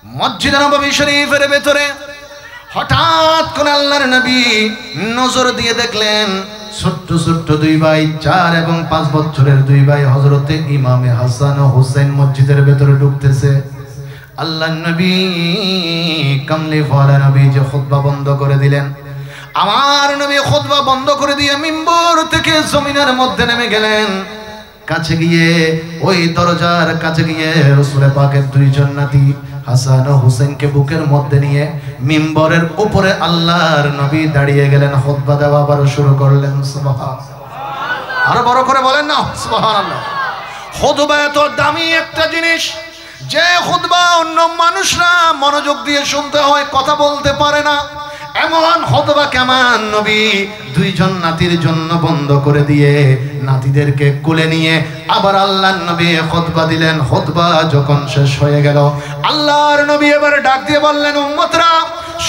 মসজিদ নববী শরীফের ভেতরে হঠাৎ করে আল্লাহর নবী নজর দিয়ে দেখলেন ছোট্ট ছোট্ট দুই ভাই 4 এবং 5 বছরের দুই ভাই হযরতে ইমামে হাসান ও হুসাইন মসজিদের ভেতরে ঢুকতেছে। আল্লাহর নবী কামলি ওয়ালা নবী যে খুতবা বন্ধ করে দিলেন, আমার নবী খুতবা বন্ধ করে দিয়ে মিম্বর থেকে জমিনের মধ্যে নেমে গেলেন। কাছে গিয়ে ওই দরজার কাছে গিয়ে রাসূল পাকের দুইজন নাতি হাসান ও হুসেনকে বুকের মধ্যে নিয়ে মিম্বরের উপরে আল্লাহর নবী দাঁড়িয়ে গেলেন। খুতবা দেওয়া আবার শুরু করলেন। সুবহানাল্লাহ, আরো বড় করে বলেন না সুবহানাল্লাহ। খুতবা এত দামি একটা জিনিস যে খুতবা অন্য মানুষরা মনোযোগ দিয়ে শুনতে হয়, কথা বলতে পারে না। এমন খুতবা কেমন নবী দুইজন নাতির জন্য বন্ধ করে দিয়ে নাতিদেরকে কোলে নিয়ে আবার আল্লাহর নবী খুতবা দিলেন। খুতবা যখন শেষ হয়ে গেল আল্লাহর নবী এবার ডাক দিয়ে বললেন, উম্মতরা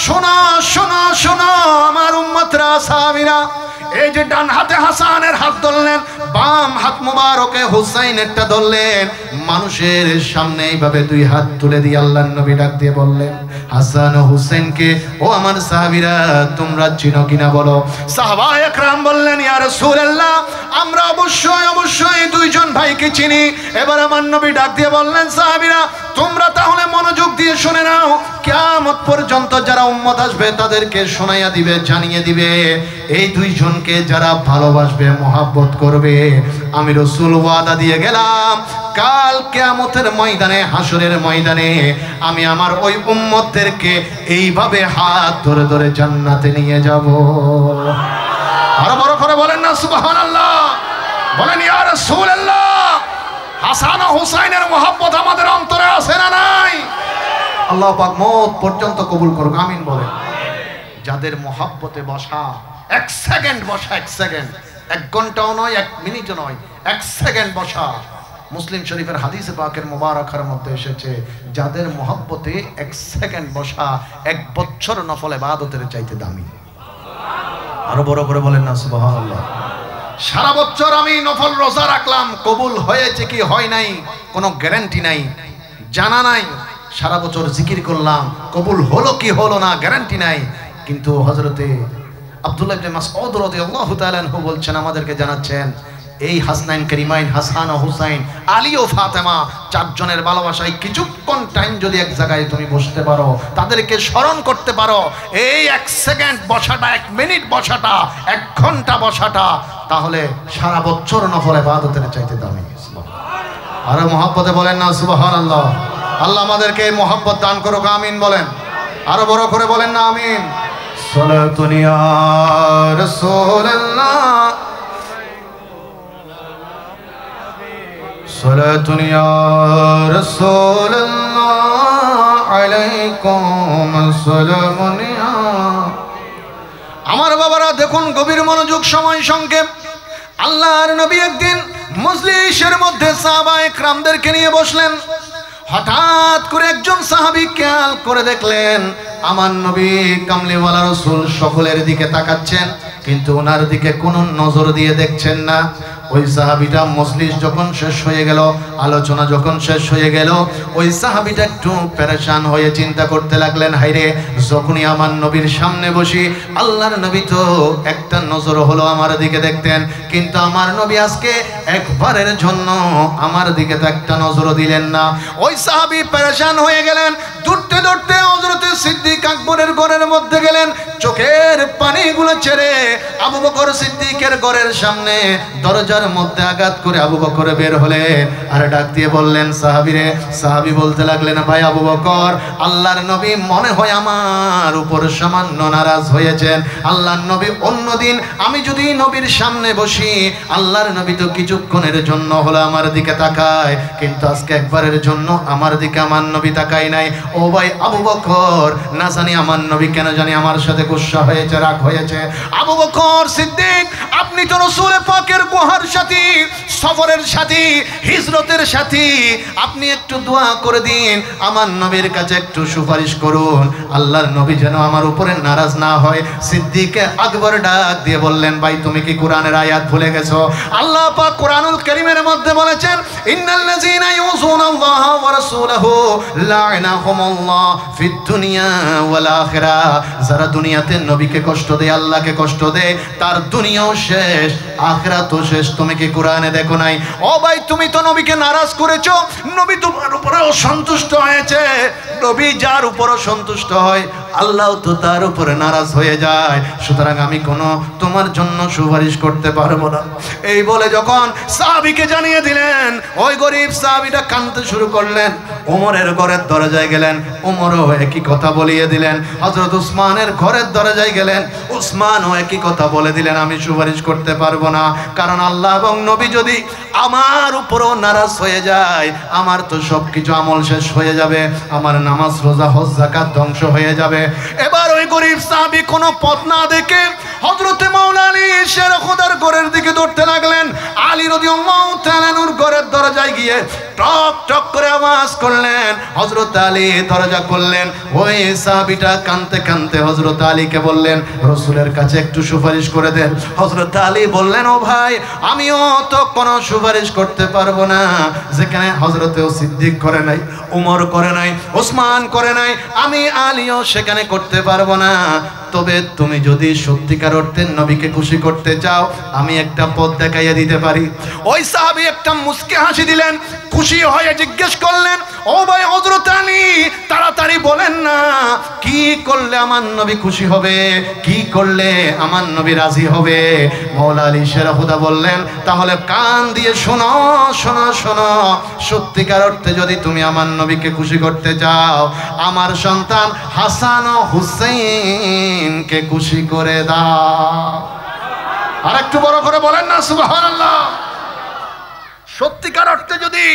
শোনো শোনো শোনো, আমার উম্মতরা সাহাবীরা, এই যে ডান হাতে হাসানের হাত ধরলেন, বাম হাত মুবারকে হুসাইনেরটা ধরলেন, মানুষের সামনে এইভাবে দুই হাত তুলে দিয়ে আল্লাহর নবী ডাক দিয়ে বললেন, হাসান ও হুসাইনকে ও আমার সাহাবীরা তোমরা চিনো কিনা বলো। সাহাবায়ে একরাম বললেন, ইয়া রাসূলুল্লাহ আমরা অবশ্যই অবশ্যই দুইজন ভাইকে চিনি। এবার আমার নবী ডাক দিয়ে বললেন, সাহাবীরা তোমরা তাহলে মনোযোগ দিয়ে শুনে নাও, কিয়ামত পর্যন্ত যারা উম্মত আসবে তাদেরকে শোনাইয়া দিবে, জানিয়ে দিবে, এই দুইজনকে যারা ভালোবাসবে মহব্বত করবে আমি রাসূল ওয়াদা দিয়ে গেলাম কাল কিয়ামতের ময়দানে হাসরের ময়দানে আমি আমার ওই উম্মতদেরকে এইভাবে হাত ধরে ধরে জান্নাতে নিয়ে যাব। আরো বড় করে বলেন না সুবহানাল্লাহ, বলেন ইয়া রাসূলুল্লাহ। হাসান ও হুসাইনের মহব্বত আমাদের অন্তরে আছে না নাই? আল্লাহ পাক মওত পর্যন্ত কবুল করুক, আমিন বলেন। যাদের মহব্বতে বসা, 1 সেকেন্ড বসা, 1 সেকেন্ড, 1 ঘন্টাও নয়, 1 মিনিটও নয়, 1 সেকেন্ড বসা। মুসলিম শরীফের হাদিসে পাকের মুবারাকার মধ্যে এসেছে, যাদের মহব্বতে 1 সেকেন্ড বসা 1 বছর নফল ইবাদতের চাইতে দামি। আরো বড় করে বলেন না সুবহানাল্লাহ। সারা বছর আমি নফল রোজা রাখলাম, কবুল হয়েছে কি হয় নাই কোনো গ্যারান্টি নাই, জানা নাই। সারা বছর জিকির করলাম, কবুল হলো কি হলো না গ্যারান্টি নাই। কিন্তু হযরতে আব্দুল্লাহ ইবনে মাসউদ রাদিয়াল্লাহু তাআলা আনহু বলছেন, আমাদেরকে জানাচ্ছেন, এই হাসনাইন কারিমাইন হাসান ও হুসাইন, আলী ও ফাতেমা, 4 জনের ভালোবাসায় কিছুক্ষণ টাইম যদি এক জায়গায় তুমি বসতে পারো, তাদেরকে স্মরণ করতে পারো, এই 1 সেকেন্ড বসাটা, 1 মিনিট বসাটা, 1 ঘন্টা বসাটা, তাহলে সারা বছর নফল ইবাদতের চাইতে দামি। আর মহব্বতে বলেন না সুবহানাল্লাহ। আল্লাহ আমাদেরকে এই মহব্বত দান করুক, আমিন বলেন। আরো বড় করে বলেন না আমিন। সালাতুন ইয়া রাসূলুল্লাহ, সালাতুন ইয়া রাসূলুল্লাহ আলাইকুম আসসালামুন ইয়া। আমার বাবারা দেখুন, গভীর মনোযোগ, সময় সংক্ষেপ। আল্লাহর নবী একদিন মজলিসের মধ্যে সাহাবায়ে কেরামদেরকে নিয়ে বসলেন। হঠাৎ করে একজন সাহাবী খেয়াল করে দেখলেন আমার নবী কামলিওয়ালা রাসূল সকলের দিকে তাকাচ্ছেন, কিন্তু ওনার দিকে কোনো নজর দিয়ে দেখছেন না। ওই সাহাবীটা মজলিস যখন শেষ হয়ে গেল, আলোচনা যখন শেষ হয়ে গেল, ওই সাহাবীটা একটু পেরেশান হয়ে চিন্তা করতে লাগলেন, হায়রে যখনই আমার নবীর সামনে বসি আল্লাহর নবী তো একটা নজর হলো আমার দিকে দেখতেন, কিন্তু আমার নবী আজকে একবারের জন্য আমার দিকে তো একটা নজরও দিলেন না। ওই সাহাবী পেরেশান হয়ে গেলেন, দৌড়তে দৌড়তে হযরতে সিদ্দিক আকবরের ঘরের মধ্যে গেলেন, চোখের পানিগুলো ছেড়ে আবু বকর সিদ্দিকের ঘরের সামনে দরজার মধ্যে আঘাত করে আবু বকর বের হলেন, আর ডাক দিয়ে বললেন, সাহাবীরে। সাহাবী বলতে লাগলেন, ভাই আবু বকর, আল্লাহর নবী মনে হয় আমার উপর সামান্য নারাজ হয়েছেন। আল্লাহর নবী অন্যদিন আমি যদি নবীর সামনে বসি আল্লাহর নবী তো কিছুক্ষণের জন্য হলো আমার দিকে তাকায়, কিন্তু আজকে একবারের জন্য আমার দিকে আমার নবী তাকায় নাই। ও ভাই আবু বকর, না জানি আমার নবী কেন জানি আমার সাথে গুসা হয়েছে, রাগ হয়েছে। আবু বকর সিদ্দিক, আপনি তো রাসূল পাকের গুহার সাথী, সফরের সাথী, হিজরতের সাথী, আপনি একটু দোয়া করে দিন, আমার নবীর কাছে একটু সুপারিশ করুন, আল্লাহর নবী যেন আমার উপরে নারাজ না হয়। সিদ্দিক আকবর ডাক দিয়ে বললেন, ভাই তুমি কি কোরআনের আয়াত ভুলে গেছো? আল্লাহ পাক কোরআনুল কারীমের মধ্যে বলেছেন, ইন্নাল্লাযীনা ইউযুনাল্লাহা ওয়া রাসূলাহু লা'নাহুমুল্লাহ ফিদ দুনিয়া ওয়াল আখিরাহ। যারা দুনিয়াতে নবীকে কষ্ট দেয়, আল্লাহকে কষ্ট দেয়, তার দুনিয়াও শেষ, আখিরাতও শেষ। তুমি কি কোরআনে দেখো নাই? ও ভাই, তুমি তো নবীকে নারাজ করেছো, নবী তোমার উপরে অসন্তুষ্ট হয়েছে। নবী যার উপর সন্তুষ্ট হয়, আল্লাহ তো তার উপরে নারাজ হয়ে যায়। সুতরাং আমি কোনো তোমার জন্য সুপারিশ করতে পারবো না। এই বলে যখন সাহাবীকে জানিয়ে দিলেন, ওই গরিব সাহাবীটা কাঁদতে শুরু করলেন। ওমরের ঘরের দরজায় গেলেন, ওমরও একই কথা বলিয়ে দিলেন। হযরত উসমানের ঘরের দরজায় গেলেন, উসমানও একই কথা বলে দিলেন, আমি সুপারিশ করতে পারবো না, কারণ আল্লাহ এবং নবী যদি আমার উপরও নারাজ হয়ে যায়, আমার তো সবকিছু আমল শেষ হয়ে যাবে, আমার নামাজ রোজা হজ যাকাত ধ্বংস হয়ে যাবে। এবার ওই গরিব সাহাবী কোনো পথ না দেখে হযরতে মাওলা আলী শের খোদার ঘরের দিকে দৌড়তে লাগলেন। আলী রাদিয়াল্লাহু তাআলা নূর ঘরের দরজায় গিয়ে টক টক করে আওয়াজ করলেন। হযরত আলী দরজা খুললেন। ওই সাহাবীটা কাঁদতে কাঁদতে হযরত আলীকে বললেন, রাসূলের কাছে একটু সুপারিশ করে দেন। হযরত আলী বললেন, ও ভাই, আমিও তো কোনো সুপারিশ করতে পারবো না, যেখানে হযরতে সিদ্দিক করে নাই, উমর করে নাই, ওসমান করে নাই, আমি আলীও সেখানে করতে পারবো না। তবে তুমি যদি সত্যিকার অর্থে নবীকে খুশি করতে চাও, আমি একটা পথ দেখাইয়া দিতে পারি। ওই সাহাবী একটা মুস্কি হাসি দিলেন, খুশি হয়ে জিজ্ঞেস করলেন, ও ভাই হযরত আলী, তাড়াতাড়ি বলেন না, কি করলে আমার নবী খুশি হবে, কি করলে আমার নবী রাজি হবে? মাওলা আলী শের খুদা বললেন, তাহলে কান দিয়ে শোনো শোনো শোনো, সত্যিকার অর্থে যদি তুমি আমার নবীকে খুশি করতে চাও, আমার সন্তান হাসান ও হুসাইনকে খুশি করে দাও। আর একটু বড় করে বলেন না সুবহানাল্লাহ। সত্যিকার অর্থে যদি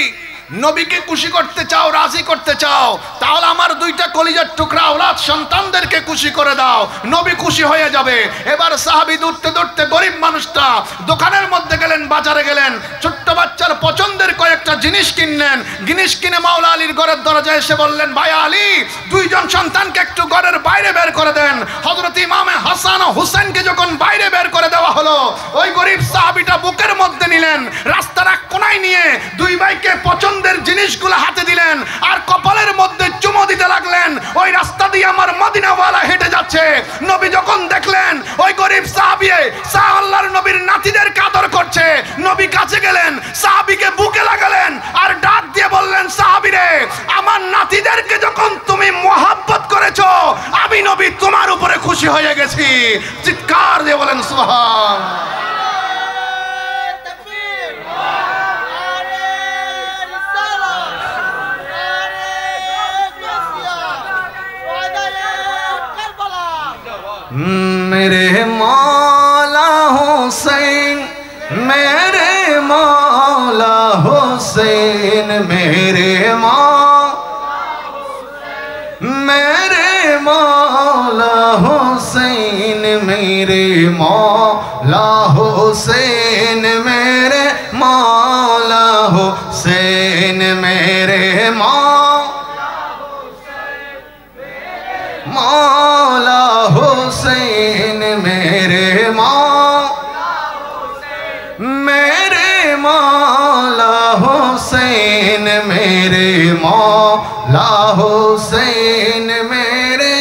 নবীকে খুশি করতে চাও, রাজি করতে চাও, তাহলে আমার দুইটা কলিজার টুকরা আওলাদ সন্তানদেরকে খুশি করে দাও, নবী খুশি হয়ে যাবে। এবার সাহাবী দৌড়তে দৌড়তে, গরিব মানুষটা দোকানের মধ্যে গেলেন, বাজারে গেলেন, ছোট্ট বাচ্চার পছন্দের কয়েকটা জিনিস কিনলেন। জিনিস কিনে মাওলা আলীর ঘরের দরজায় এসে বললেন, ভাই আলী, দুইজন সন্তানকে একটু ঘরের বাইরে বের করে দেন। হযরত ইমামে হাসান ও হুসাইনকে যখন বাইরে বের করে দেওয়া হলো, ওই গরিব সাহাবীটা বুকের মধ্যে নিলেন, রাস্তার এক কোনায় নিয়ে দুই ভাইকে পছন্দের জিনিসগুলো হাতে দিলেন, আর কপালের মধ্যে চুমো দিতে লাগলেন। ওই রাস্তা দিয়ে আমার মদিনাওয়ালা হেঁটে যাচ্ছে। নবী যখন দেখলেন ওই গরিব সাহাবী আল্লাহর নবীর নাতিদের কাদর করছে, নবী কাছে গেলেন, সাহাবীকে বুকে লাগালেন, আর ডাক দিয়ে বললেন, সাহাবী রে, আমার নাতিদেরকে যখন তুমি মোহাব্বত করেছো, আমি নবী তোমার উপরে খুশি হয়ে গেছি। চিৎকার দিয়ে বলেন সুবহানাল্লাহ। मेरे मौला हुसैन, मेरे मौला हुसैन, मेरे मौला हुसैन, मेरे मौला हुसैन, मेरे मौला हुसैन, मेरे मौला हुसैन, मेरे मौला हुसैन, मेरे मौला हुसैन, मेरे।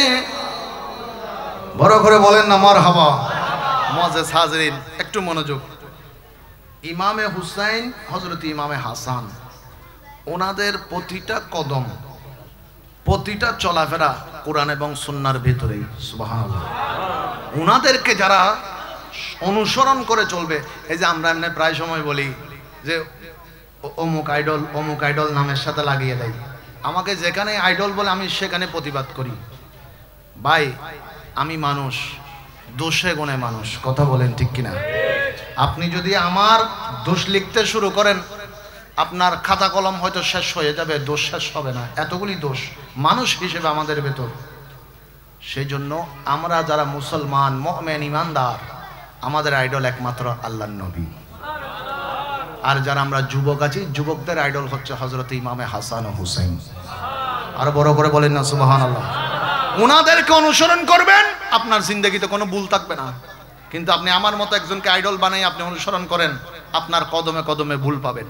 বড় করে বলেন না মারহাবা। মুআজ্জাজ হাজরিন, একটু মনোযোগ। ইমামে হুসাইন, হযরত ইমামে হাসান, ওনাদের প্রতিটা কদম, প্রতিটা চলাফেরা কোরআন এবং সুন্নাহর ভিতরেই। সুবহানাল্লাহ। ওনাদেরকে যারা অনুসরণ করে চলবে, এই যে আমরা এমনি প্রায় সময় বলি যে অমুক আইডল নামের সাথে লাগিয়ে দেয়, আমাকে যেখানে আইডল বলে আমি সেখানে প্রতিবাদ করি। ভাই, আমি মানুষ, দোষে গুণে মানুষ, কথা বলেন ঠিক কিনা? আপনি যদি আমার দোষ লিখতে শুরু করেন, আপনার খাতা কলম হয়তো শেষ হয়ে যাবে, দোষ শেষ হবে না। এতগুলি দোষ মানুষ হিসেবে আমাদের ভেতর। সেজন্য আমরা যারা মুসলমান মুমিন ইমানদার আমাদের আইডল একমাত্র আল্লাহর নবী। আর যারা আমরা যুবক আছি যুবকদের আইডল হচ্ছে হযরত ইমামে হাসান ও হুসাইন। আর বড় করে বলেন না সুবহানাল্লাহ। উনাদেরকে অনুসরণ করবেন, আপনার জিন্দেগিতে কোনো ভুল থাকবে না। কিন্তু আপনি আমার মতো একজনকে আইডল বানাই আপনি অনুসরণ করেন, আপনার কদমে কদমে ভুল পাবেন।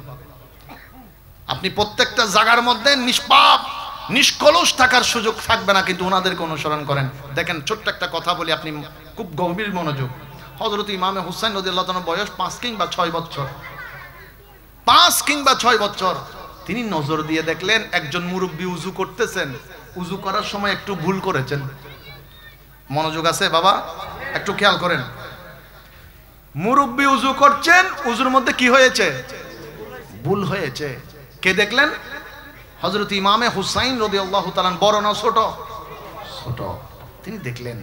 আপনি প্রত্যেকটা জায়গার মধ্যে নিষ্পাপ নিষ্কলুষ থাকার সুযোগ থাকবে না, কিন্তু ওনাদেরকে অনুসরণ করেন। দেখেন ছোট্ট একটা কথা বলি, আপনি খুব গভীর মনোযোগ। হযরত ইমামে হুসাইন রাদিয়াল্লাহু তাআলার বয়স 5 কিংবা 6 বছর, 5 কিংবা 6 বছর। তিনি নজর দিয়ে দেখলেন একজন মুরব্বী উযু করতেছেন, উযু করার সময় একটু ভুল করেছেন। মনোযোগ আছে বাবা, একটু খেয়াল করেন। মুরব্বী উযু করছেন, উযুর মধ্যে কি হয়েছে? ভুল হয়েছে। কে দেখলেন? হযরত ইমামে হুসাইন রাদিয়াল্লাহু তাআলা। বড় না ছোট? ছোট। তিনি দেখলেন।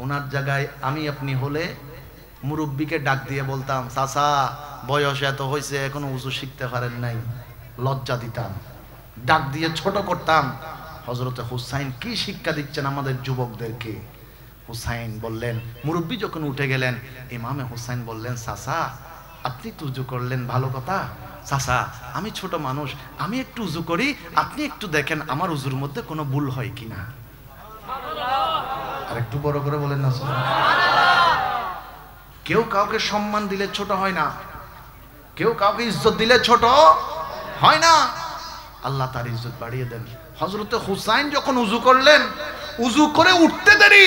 ওনার জায়গায় আমি আপনি হলে মুরব্বীকে ডাক দিয়ে বলতাম, চাচা বয়স এত হয়েছে এখনো উযু শিখতে পারেন নাই, লজ্জা দিতাম, ডাক দিয়ে ছোট করতাম। হযরত হুসাইন কি শিক্ষা দিচ্ছেন আমাদের যুবকদেরকে। হুসাইন বললেন, মুরব্বী যখন উঠে গেলেন ইমামে হুসাইন বললেন, চাচা আপনি তো উযু করলেন, ভালো কথা। চাচা আমি ছোট মানুষ, আমি একটু উযু করি, আপনি একটু দেখেন আমার উযুর মধ্যে কোনো ভুল হয় কিনা। আর একটু বড় করে বলেন না সুবহানাল্লাহ। কেউ কাউকে সম্মান দিলে ছোট হয় না, কেউ কাউকে ইজ্জত দিলে ছোট হয় না। আল্লাহ তার ইজ্জত বাড়িয়ে দেন। হযরত হুসাইন যখন উযু করলেন, উযু করে উঠতে দেরি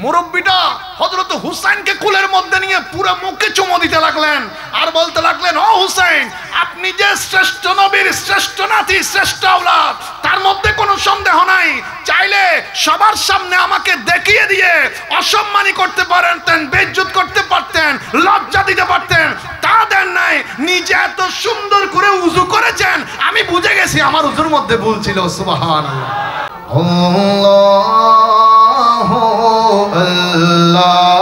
মুরব্বিটা হযরত হুসাইনকে কুলের মধ্যে নিয়ে পুরো মুখে চুমো দিতে লাগলেন আর বলতে লাগলেন, ও হুসাইন আপনি যে শ্রেষ্ঠ নবীর শ্রেষ্ঠ নাতি শ্রেষ্ঠ আওলাদ তার মধ্যে কোনো সন্দেহ নাই। চাইলে সবার সামনে আমাকে দেখিয়ে দিয়ে অসম্মানী করতে পারতেন, বেইজ্জত করতে পারতেন, লজ্জা দিতে পারতেন, তা দেন নাই। নিজে এত সুন্দর করে উযু করেছেন, আমি বুঝে গেছি আমার উযুর মধ্যে ভুল ছিল। সুবহানাল্লাহ। আল্লাহু আল্লাহু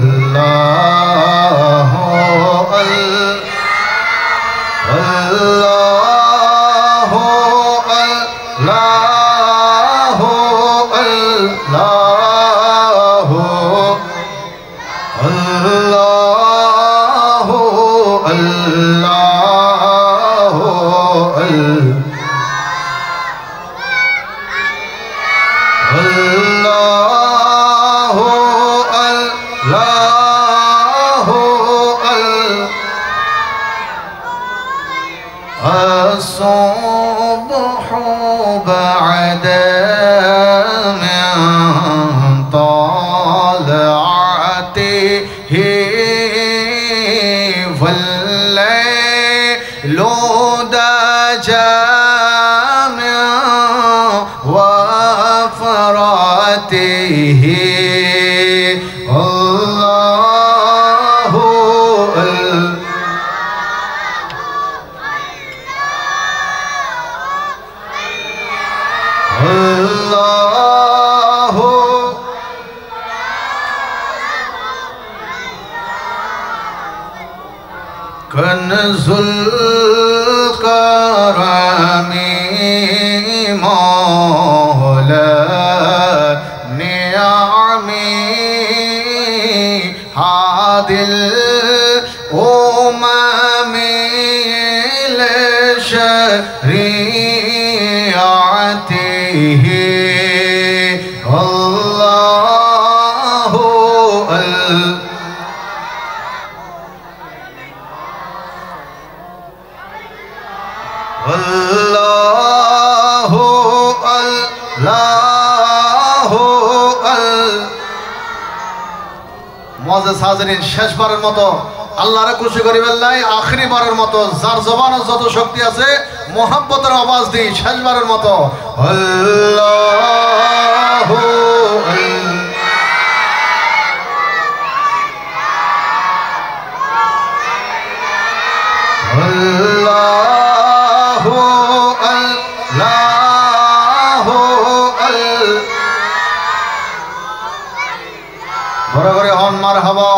আল্লাহু আল্লাহু আল্লাহু আল্লাহু আল্লাহু الصبح بعد من طلعته والليل دجى من وفرته كنزل الكرم مولى النعم هادي الأمم لشريعته الله আল্লাহু আল্লাহু মুআজ্জাজ হাজিরিন, শেষবারের মতো আল্লাহরে খুশি করিবেন লাই, আখেরি বারের মতো যার জবানে যত শক্তি আছে মোহাব্বতের আওয়াজ দিই শেষবারের মতো আল্লাহু আল্লাহু আল্লাহু বড় করে হন মারহাবা,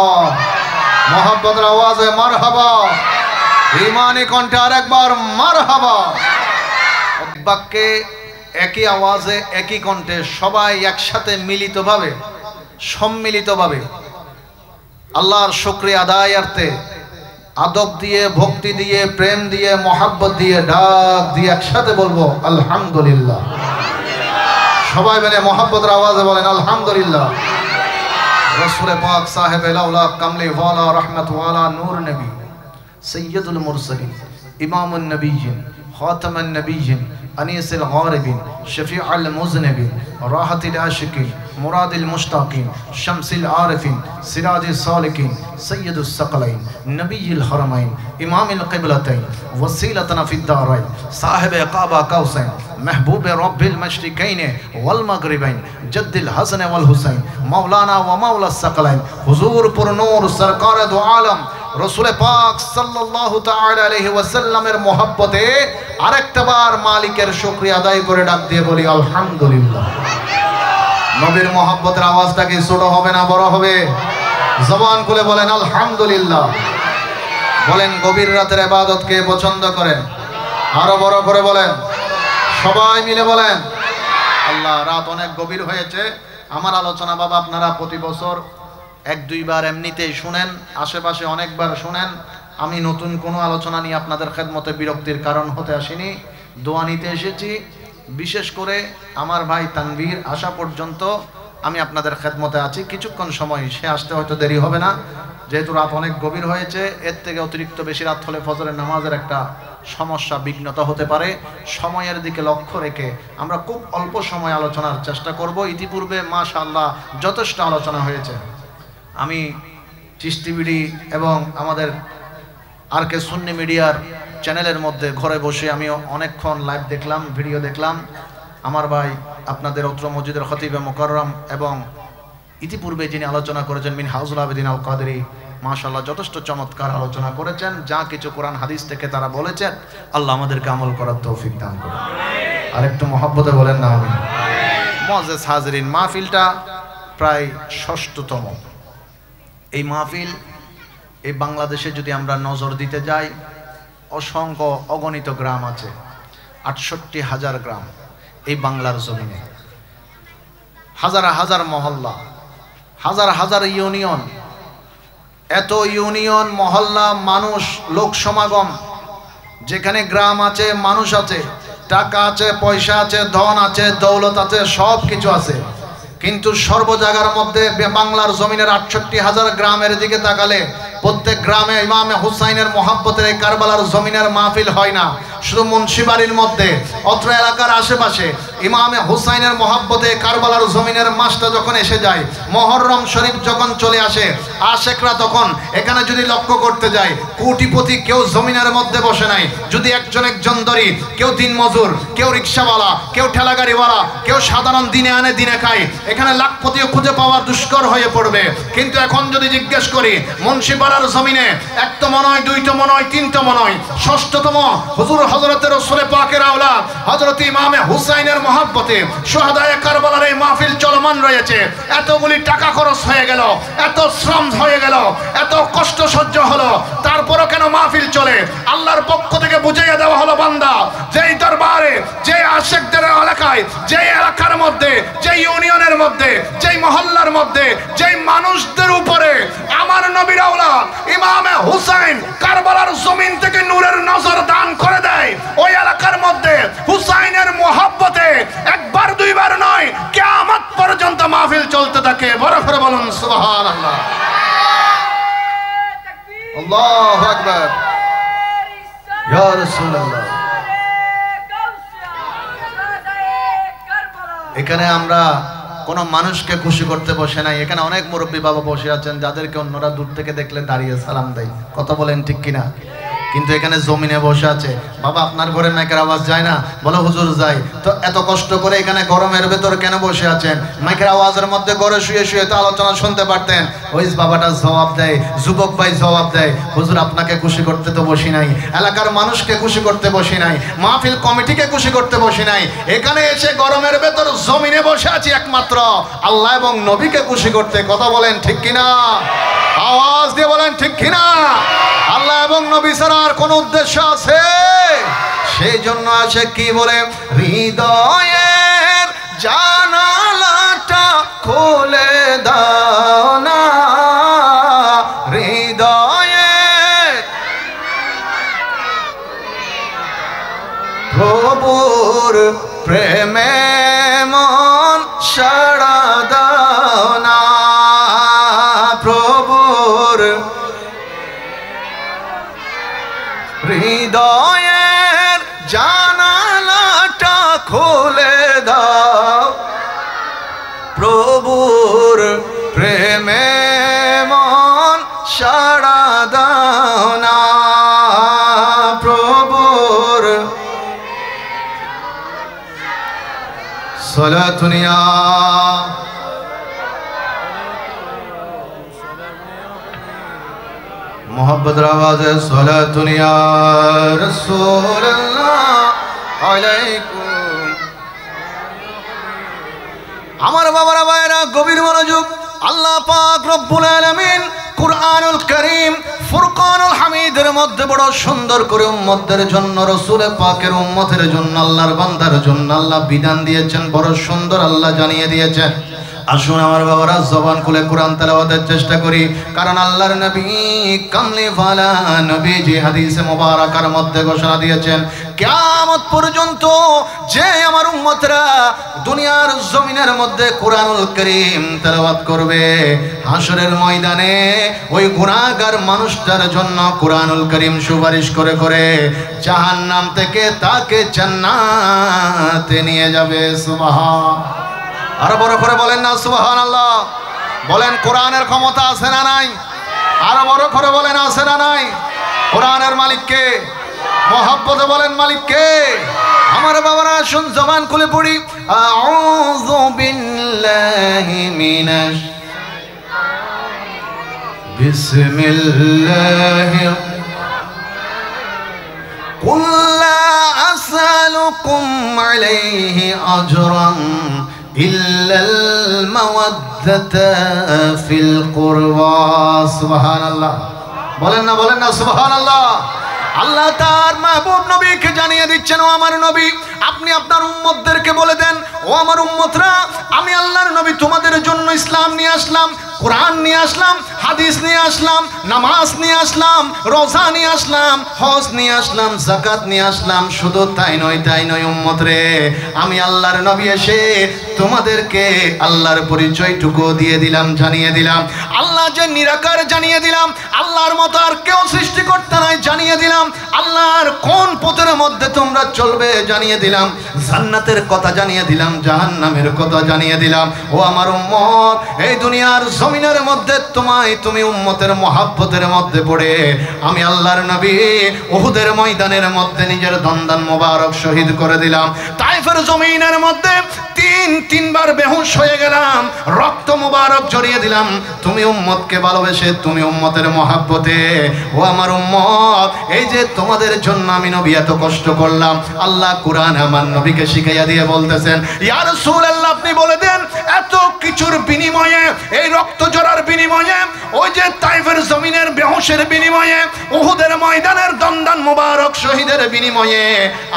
মোহাব্বতের আওয়াজে মারহাবা, ঈমানি কণ্ঠে আরেকবার মারহাবা। বাক্যে একই আওয়াজে একই কণ্ঠে সবাই একসাথে মিলিতভাবে সম্মিলিতভাবে আল্লাহর শুকরিয়া আদায়ার্থে আদব দিয়ে ভক্তি দিয়ে প্রেম দিয়ে মোহাব্বত দিয়ে ডাক দিয়ে একসাথে বলবো আলহামদুলিল্লাহ। সবাই মিলে মোহাব্বতের আওয়াজে বলেন আলহামদুলিল্লাহ। রাসূল পাক সাহেব আউলা কামলি ওয়ালা রহমত ওয়ালা নূর নবী সৈয়দুল মুরসালিন ইমামুন নবিয়্যিন খাতামুন নবিয়্যিন আনিসুল গারিবিন শফিউল মুযনিবিন রাহাতুল আশিকিন মুরাদুল মুশতাকিন শামসুল আরিফিন সিরাজুস সালিকিন সৈয়দুস সাকলাইন নবিয়ুল হারামাইন ইমামুল কিবলাতাইন ওয়াসিলাতুনা ফিদ দারাইন সাহেবে কাবা কাউসাইন महबूब रब्बिल मशरिकैन वल मगरिबैन जद्दिल हसन वल हुसैन मौलाना व मौला सकलैन हुजूर पुर नूर सरकार दो आलम रसूल पाक सल्लल्लाहु ताआला अलैहि वसल्लमेर मोहब्बते आरेकटा बार मालिकेर शुक्रिया आदाय करे डाक दिए बोली आलহামদুলিল্লাহ। नबीर मोहब्बतेर आवाजटा कि ছোট হবে না বড় হবে? জবান খুলে বলেন আলহামদুলিল্লাহ। বলেন গভীর রাতের ইবাদত কে পছন্দ করেন? আরো বড় করে বলেন, সবাই মিলে বলেন আল্লাহ। রাত অনেক গভীর হয়েছে, আমার আলোচনা বাবা আপনারা প্রতি বছর এক দুইবার এমনিতেই শুনেন, আশেপাশে অনেকবার শুনেন। আমি নতুন কোনো আলোচনা নিয়ে আপনাদের খেদমতে বিরক্তির কারণ হতে আসিনি, দোয়া নিতে এসেছি। বিশেষ করে আমার ভাই তানভীর আসা পর্যন্ত আমি আপনাদের খেদমতে আছি। কিছুক্ষণ সময় সে আসতে হয়তো দেরি হবে না, যেহেতু রাত অনেক গভীর হয়েছে। এর থেকে অতিরিক্ত বেশি রাত হলে ফজরের নামাজের একটা সমস্যা বিঘ্নতা হতে পারে। সময়ের দিকে লক্ষ্য রেখে আমরা খুব অল্প সময় আলোচনার চেষ্টা করব। ইতিপূর্বে মাশাআল্লাহ যথেষ্ট আলোচনা হয়েছে। আমি চিশতি বিডি এবং আমাদের আরকে সুন্নি মিডিয়ার চ্যানেলের মধ্যে ঘরে বসে আমি অনেকক্ষণ লাইভ দেখলাম, ভিডিও দেখলাম। আমার ভাই আপনাদের অত্র মসজিদের খতিবে মুকাররম এবং ইতিপূর্বে যিনি আলোচনা করেছেন মিনহাজুল আবেদিন আল কাদেরী, মাশাআল্লাহ যথেষ্ট চমৎকার আলোচনা করেছেন। যা কিছু কোরআন হাদিস থেকে তারা বলেছেন, আল্লাহ আমাদেরকে আমল করার তৌফিক দান করুন। আর একটু মহব্বতে বলেন না আমিন। মুআজ্জাজ হাজিরিন, মাহফিলটা প্রায় ষষ্ঠতম এই মাহফিল। এই বাংলাদেশে যদি আমরা নজর দিতে যাই, অসংখ্য অগণিত গ্রাম আছে, ৬৮,০০০ গ্রাম এই বাংলার জমিনে, হাজার হাজার মহল্লা, হাজার হাজার ইউনিয়ন, এত ইউনিয়ন মহল্লা, মানুষ, লোক সমাগম, যেখানে গ্রাম আছে, মানুষ আছে, টাকা আছে, পয়সা আছে, ধন আছে, দৌলত আছে, সব কিছু আছে। কিন্তু সর্ব জায়গার মধ্যে বাংলার জমিনের ৬৮,০০০ গ্রামের দিকে তাকালে প্রত্যেক গ্রামে ইমামে হুসাইনের মোহাব্বতের এই কারবালার জমিনের মাহফিল হয় না। শুধু মুন্সিবাড়ির মধ্যে, অত্র এলাকার আশেপাশে ইমামে হুসাইনের মোহাব্বতে কারবালার জমিনের মাসটা যখন এসে যায়, মুহররম শরীফ যখন চলে আসে, আশেকরা তখন এখানে যদি লক্ষ্য করতে যায়, কোটিপতি কেউ জমিনের মধ্যে বসে নাই। যদি একজন একজন ধরি, কেউ দিনমজুর, কেউ রিক্সাওয়ালা, কেউ ঠেলাগাড়িওয়ালা, কেউ সাধারণ দিনে আনে দিনে খায়, এখানে লাখপতিও খুঁজে পাওয়া দুষ্কর হয়ে পড়বে। কিন্তু এখন যদি জিজ্ঞেস করি, মুন্সিপাড়ার জমিনে একতম নয়, দুইতম নয়, তিনতম নয়, ষষ্ঠতম হুজুর হযরতের রাসূল পাকের আওলাদ হযরত ইমামে হুসাইনের মহব্বতে শুহাদায়ে কারবালার এই মাহফিল চলমান রয়েছে। এতগুলি টাকা খরচ হয়ে গেল, এত শ্রম হয়ে গেল, এত কষ্ট সহ্য হলো, তারপরও কেন মাহফিল চলে? আল্লাহর পক্ষ থেকে বুঝিয়ে দেওয়া হলো, বান্দা, যেই দরবারে, যে আশেকদের এলাকায়, যেই এলাকার মধ্যে, যেই ইউনিয়নের মধ্যে, যেই মহল্লার মধ্যে, যেই মানুষদের উপরে আমার নবীর আওলাদ ইমামে হুসাইন কারবালার জমিন থেকে নূরের নজর দান করে দেয়, ওই এলাকার মধ্যে হুসাইনের মোহাব্বতে একবার দুইবার নয়, কিয়ামত পর্যন্ত মাহফিল চলতে থাকে। বড় করে বলুন সুবহানাল্লাহ, আল্লাহু আকবার, ইয়া রাসূলুল্লাহ। এখানে আমরা কোনো মানুষকে খুশি করতে বসে নাই। এখানে অনেক মুরব্বী বাবা বসে আছেন, যাদেরকে অন্যরা দূর থেকে দেখলে দাঁড়িয়ে সালাম দেয়। কথা বলেন ঠিক কিনা? কিন্তু এখানে জমিনে বসে আছে। বাবা, আপনার ঘরে মাইকের আওয়াজ যায় না? বলো হুজুর যায়। তো এত কষ্ট করে এখানে গরমের ভেতর কেন বসে আছেন? মাইকের আওয়াজের মধ্যে ঘরে শুয়ে শুয়ে তো আলোচনা শুনতে পারতেন। ওই বাবাটা জবাব দেয়, যুবক ভাই জবাব দেয়, হুজুর আপনাকে খুশি করতে তো বসি নাই, এলাকার মানুষকে খুশি করতে বসি নাই, মাহফিল কমিটিকে খুশি করতে বসি নাই। এখানে এসে গরমের ভেতর জমিনে বসে আছি একমাত্র আল্লাহ এবং নবীকে খুশি করতে। কথা বলেন ঠিক কিনা? আওয়াজ দিয়ে বলেন ঠিক কিনা? আল্লাহ এবং নবী ছাড়া আর কোন উদ্দেশ্য আছে? সেই জন্য আছে কি বলে, হৃদয়ে জানালাটা খুলে দাও না হৃদয়ে প্রভুর প্রেমে মন সাড়া দাও না প্রভুর হৃদয়ের জানালাটা খুলে দাও প্রভুর প্রেমে মন সাড়া দাও না প্রভুর সালাতুনিয়া मोहब्बत आवाज़ सलातुनिया रसूलुल्लाह अलैकुम আমার বাবারা ভাইরা গভীর মনোযোগ আল্লাহ পাক রব্বুল আলামিন কুরআনুল কারীম ফুরকানুল হামিদের মধ্যে বড় সুন্দর করে উম্মতদের জন্য রাসূল পাকের উম্মতের জন্য আল্লাহর বান্দার জন্য আল্লাহ বিধান দিয়েছেন বড় সুন্দর আল্লাহ জানিয়ে দিয়েছেন আসুন আমার বাবারা জবান খুলে কোরআন তেলাওয়াতের চেষ্টা করি কারণ আল্লাহর নবী কামলি ওয়ালা নবীজি হাদিসে মুবারাকার মধ্যে ঘোষণা দিয়েছেন কিয়ামত পর্যন্ত যে আমার উম্মতরা দুনিয়ার জমিনের মধ্যে কোরআনুল কারীম তেলাওয়াত করবে হাশরের ময়দানে ওই গুনাহগার মানুষটার জন্য কোরআনুল কারীম সুপারিশ করে করে জাহান্নাম থেকে তাকে জান্নাতে নিয়ে যাবে সুবহান আরো বড় করে বলেন না সুবহানাল্লাহ বলেন কোরআনের ক্ষমতা আছে না নাই আরো বড় করে বলেন আছে না নাই কোরআনের মালিক কে মহব্বতে বলেন মালিক কে আমার বাবারা শুন জবান খুলে পড়ি আউযু বিল্লাহি মিনাশ বিসমিল্লাহির কুল লা আসআলুকুম আলাইহি আজরান ইল্লাল মাওয়াদ্দাতা ফিল কুরবা সুবহানাল্লাহ বলেন না সুবহানাল্লাহ আল্লাহ তার মাহবুব নবীকে জানিয়ে দিচ্ছেন ও আমার নবী আপনি আপনার উম্মতদেরকে বলে দেন ও আমার উম্মতরা আমি আল্লাহর নবী তোমাদের জন্য ইসলাম নিয়ে আসলাম কোরআন নিয়ে আসলাম হাদিস নিয়ে আসলাম নামাজ নিয়ে আসলাম রোজা নিয়ে আসলাম হজ নিয়ে আসলাম যাকাত নিয়ে আসলাম শুধু তাই নয় উম্মত রে আমি আল্লাহর নবী এসে তোমাদেরকে আল্লাহর পরিচয়টুকু দিয়ে দিলাম জানিয়ে দিলাম আল্লাহ যে নিরাকার জানিয়ে দিলাম আল্লাহর মতো আর কেউ সৃষ্টিকর্তা নাই জানিয়ে দিলাম আল্লাহর কোন পথের মধ্যে তোমরা চলবে জানিয়ে দিলাম জান্নাতের কথা জানিয়ে দিলাম জাহান্নামের কথা জানিয়ে দিলাম ও আমার উম্মত এই দুনিয়ার জমিনের মধ্যে তুমি উম্মতের মহব্বতের মধ্যে পড়ে আমি আল্লাহর নবী উহুদের ময়দানের মধ্যে নিজের দন্দান মোবারক শহীদ করে দিলাম তাইফের জমিনের মধ্যে তিনবার বেহুশ হয়ে গেলাম রক্ত মোবারক জড়িয়ে দিলাম তুমি উম্মতকে ভালোবেসে তুমি উম্মতের মহব্বতে ও আমার উম্মত এই যে তোমাদের জন্য আমি নবী এত কষ্ট করলাম আল্লাহ কুরআন আমার নবীকে শিখাইয়া দিয়ে বলতেছেন ইয়া রাসূলুল্লাহ আপনি বলে দেন এত কিছুর বিনিময়ে এই রক্ত ঝরার বিনিময়ে ওই যে তাইফের জমিনের বেহুশের বিনিময়ে উহুদের ময়দানের দন্দান মোবারক শহীদের বিনিময়ে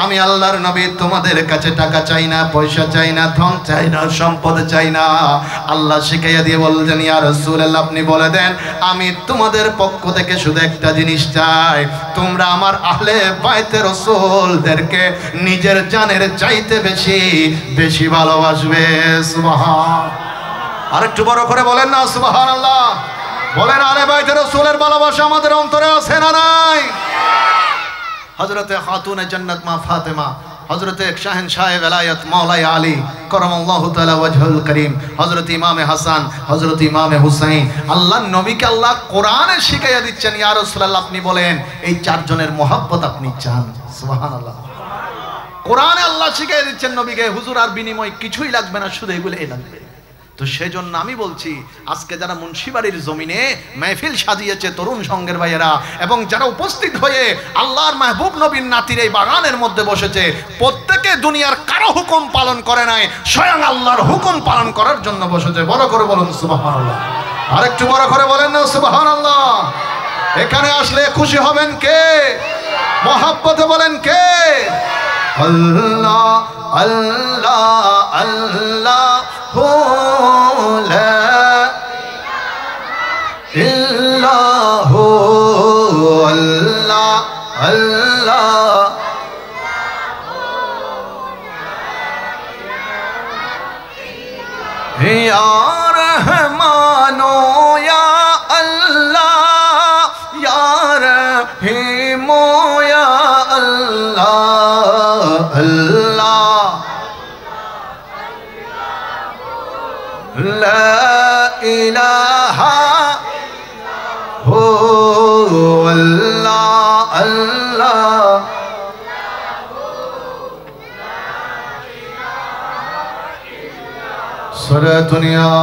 আমি আল্লাহর নবী তোমাদের কাছে টাকা চাই না পয়সা চাই না ধন চাই না সম্পদ চাই না আল্লাহ শিখাইয়া দিয়ে বললেন ইয়া রাসূলুল্লাহ আপনি বলে দেন আমি তোমাদের পক্ষ থেকে শুধু একটা জিনিস চাই তোমরা আমার আহলে বাইতে রাসূলদেরকে নিজের জানের চাইতে বেশি বেশি ভালোবাসবে সুবহান আরেকটু বড় করে বলেন না সুবহানাল্লাহ বলেন আহলে বাইতে রাসূলের ভালোবাসা আমাদের অন্তরে আছে না নাই হযরতে খাতুনে জান্নাত মা ফাতেমা হযরতে শাহেনশাহ ওলায়াত মাওলাই আলী করমাল্লাহু তাআলা ওয়াজহুল করিম হযরত ইমামে হাসান হযরত ইমামে হুসাইন আল্লাহর নবীকে আল্লাহ কোরআনে শিখাইয়া দিচ্ছেন ইয়া রাসূলুল্লাহ আপনি বলেন এই চারজনের মহব্বত আপনি চান সুবহানাল্লাহ কোরআনে আল্লাহ শিখাইয়া দিচ্ছেন নবীকে হুজুর আর বিনিময় কিছুই লাগবে না শুধু এগুলোই লাগবে তো সেজন্য আমি বলছি আজকে যারা মুন্সিবাড়ির জমিনে মাহফিল সাজিয়েছে তরুণ সঙ্গের ভাইয়েরা এবং যারা উপস্থিত হয়ে আল্লাহর মাহবুব নবীর নাতির এই বাগানের মধ্যে বসেছে প্রত্যেকে দুনিয়ার কারো হুকুম পালন করে নাই স্বয়ং আল্লাহর হুকুম পালন করার জন্য বসেছে বড় করে বলুন সুবহানাল্লাহ আরেকটু বড় করে বলেন না সুবহানাল্লাহ এখানে আসলে খুশি হবেন কে মহব্বতে বলেন কে আল্লাহ আল্লাহ আল্লাহু লা ইল্লাহু আল্লাহ আল্লাহ ইয়া রহমানো ইয়া আল্লাহ ইয়া রহিমো ইয়া আল্লাহ আল্লাহ লা ইলাহা হো আল্লাহ আল্লাহ সালাতুন ইয়া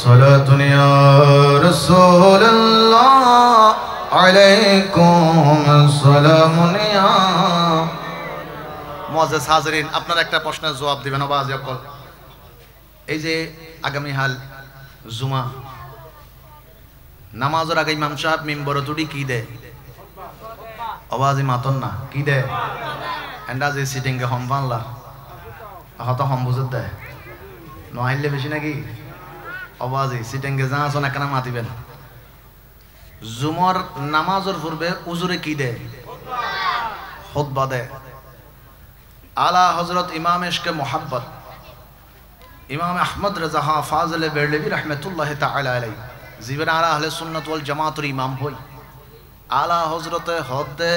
সালাতুন ইয়া রাসূলুল্লাহ আলাইকুম সালামুন ইয়া মুআজ্জাজ হাজিরিন আপনারা একটা প্রশ্নের জবাব দিবেন আওয়াজ কল এই যে আগামী হাল জুমা নামাজের আগে ইমাম সাহেব মিম্বরে তুড়ি কি দেয় আওয়াজে মাতন না কি দেয় এন্ডাজে সিটিং কে হম বাংলা হত হম বুঝত দেয় নহাইলে বেশি নাকি আওয়াজে সিটিং কে যা আসন একনা মাতিবেন জুমার নামাজের পূর্বে উজুরে কি দেয় খুতবা দেয় আলা হযরত ইমাম ইশকে মোহাব্বত ইমাম আহমদ রাজা ফাজলে বেরলভী রহমতুল্লাহ তাআলা আলাইহি জীবন আলা আহলে সুন্নাত ওয়াল জামাতের ইমাম হই আলা হযরতে হদে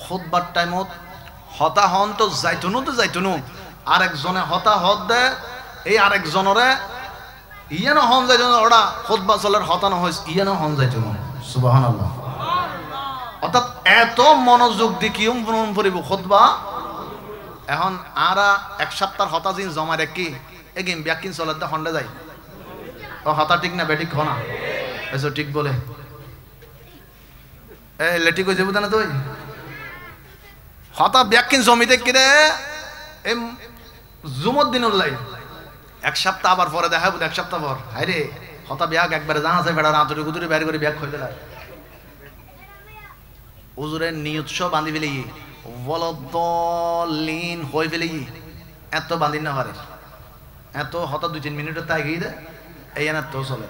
খুতবার টাইমত হতা হন তো যাইতুনু আরেকজনে হতা হদ দে এই আরেকজনরে ইয়ানো হন যাইতুন ওরা খুতবা চলের হতানো হইস ইয়ানো হন যাইতুন সুবহানাল্লাহ অর্থাৎ এত মনোযোগ দি কিয়ম পড়িব খুতবা এখন আরা এক সপ্তাহ হতা দিন জমা রেখি এগিন ব্যাকিন চলার দা হন্ডে যাই ও হতা ঠিক না বেঠিক হনা এসো ঠিক বলে এ লেটি কই যাবো না তুই হতা ব্যাকিন জমিতে কিরে এই জুমত দিন উল্লাই এক সপ্তাহ আবার পরে দেখা এক সপ্তাহ পর হাই রে হতা ব্যাগ একবারে জানা আছে বেড়া রাতুরি গুতুরি বাইরে করে ব্যাগ হয়ে দিলা উজুরের নিয়ুৎস বাঁধি ফেলি বলদলিন হয়ে ফেলি এত বাঁধি না পারে এত হঠাৎ 2-3 মিনিটের তাই গিয়ে দেয় এই এনার তো চলে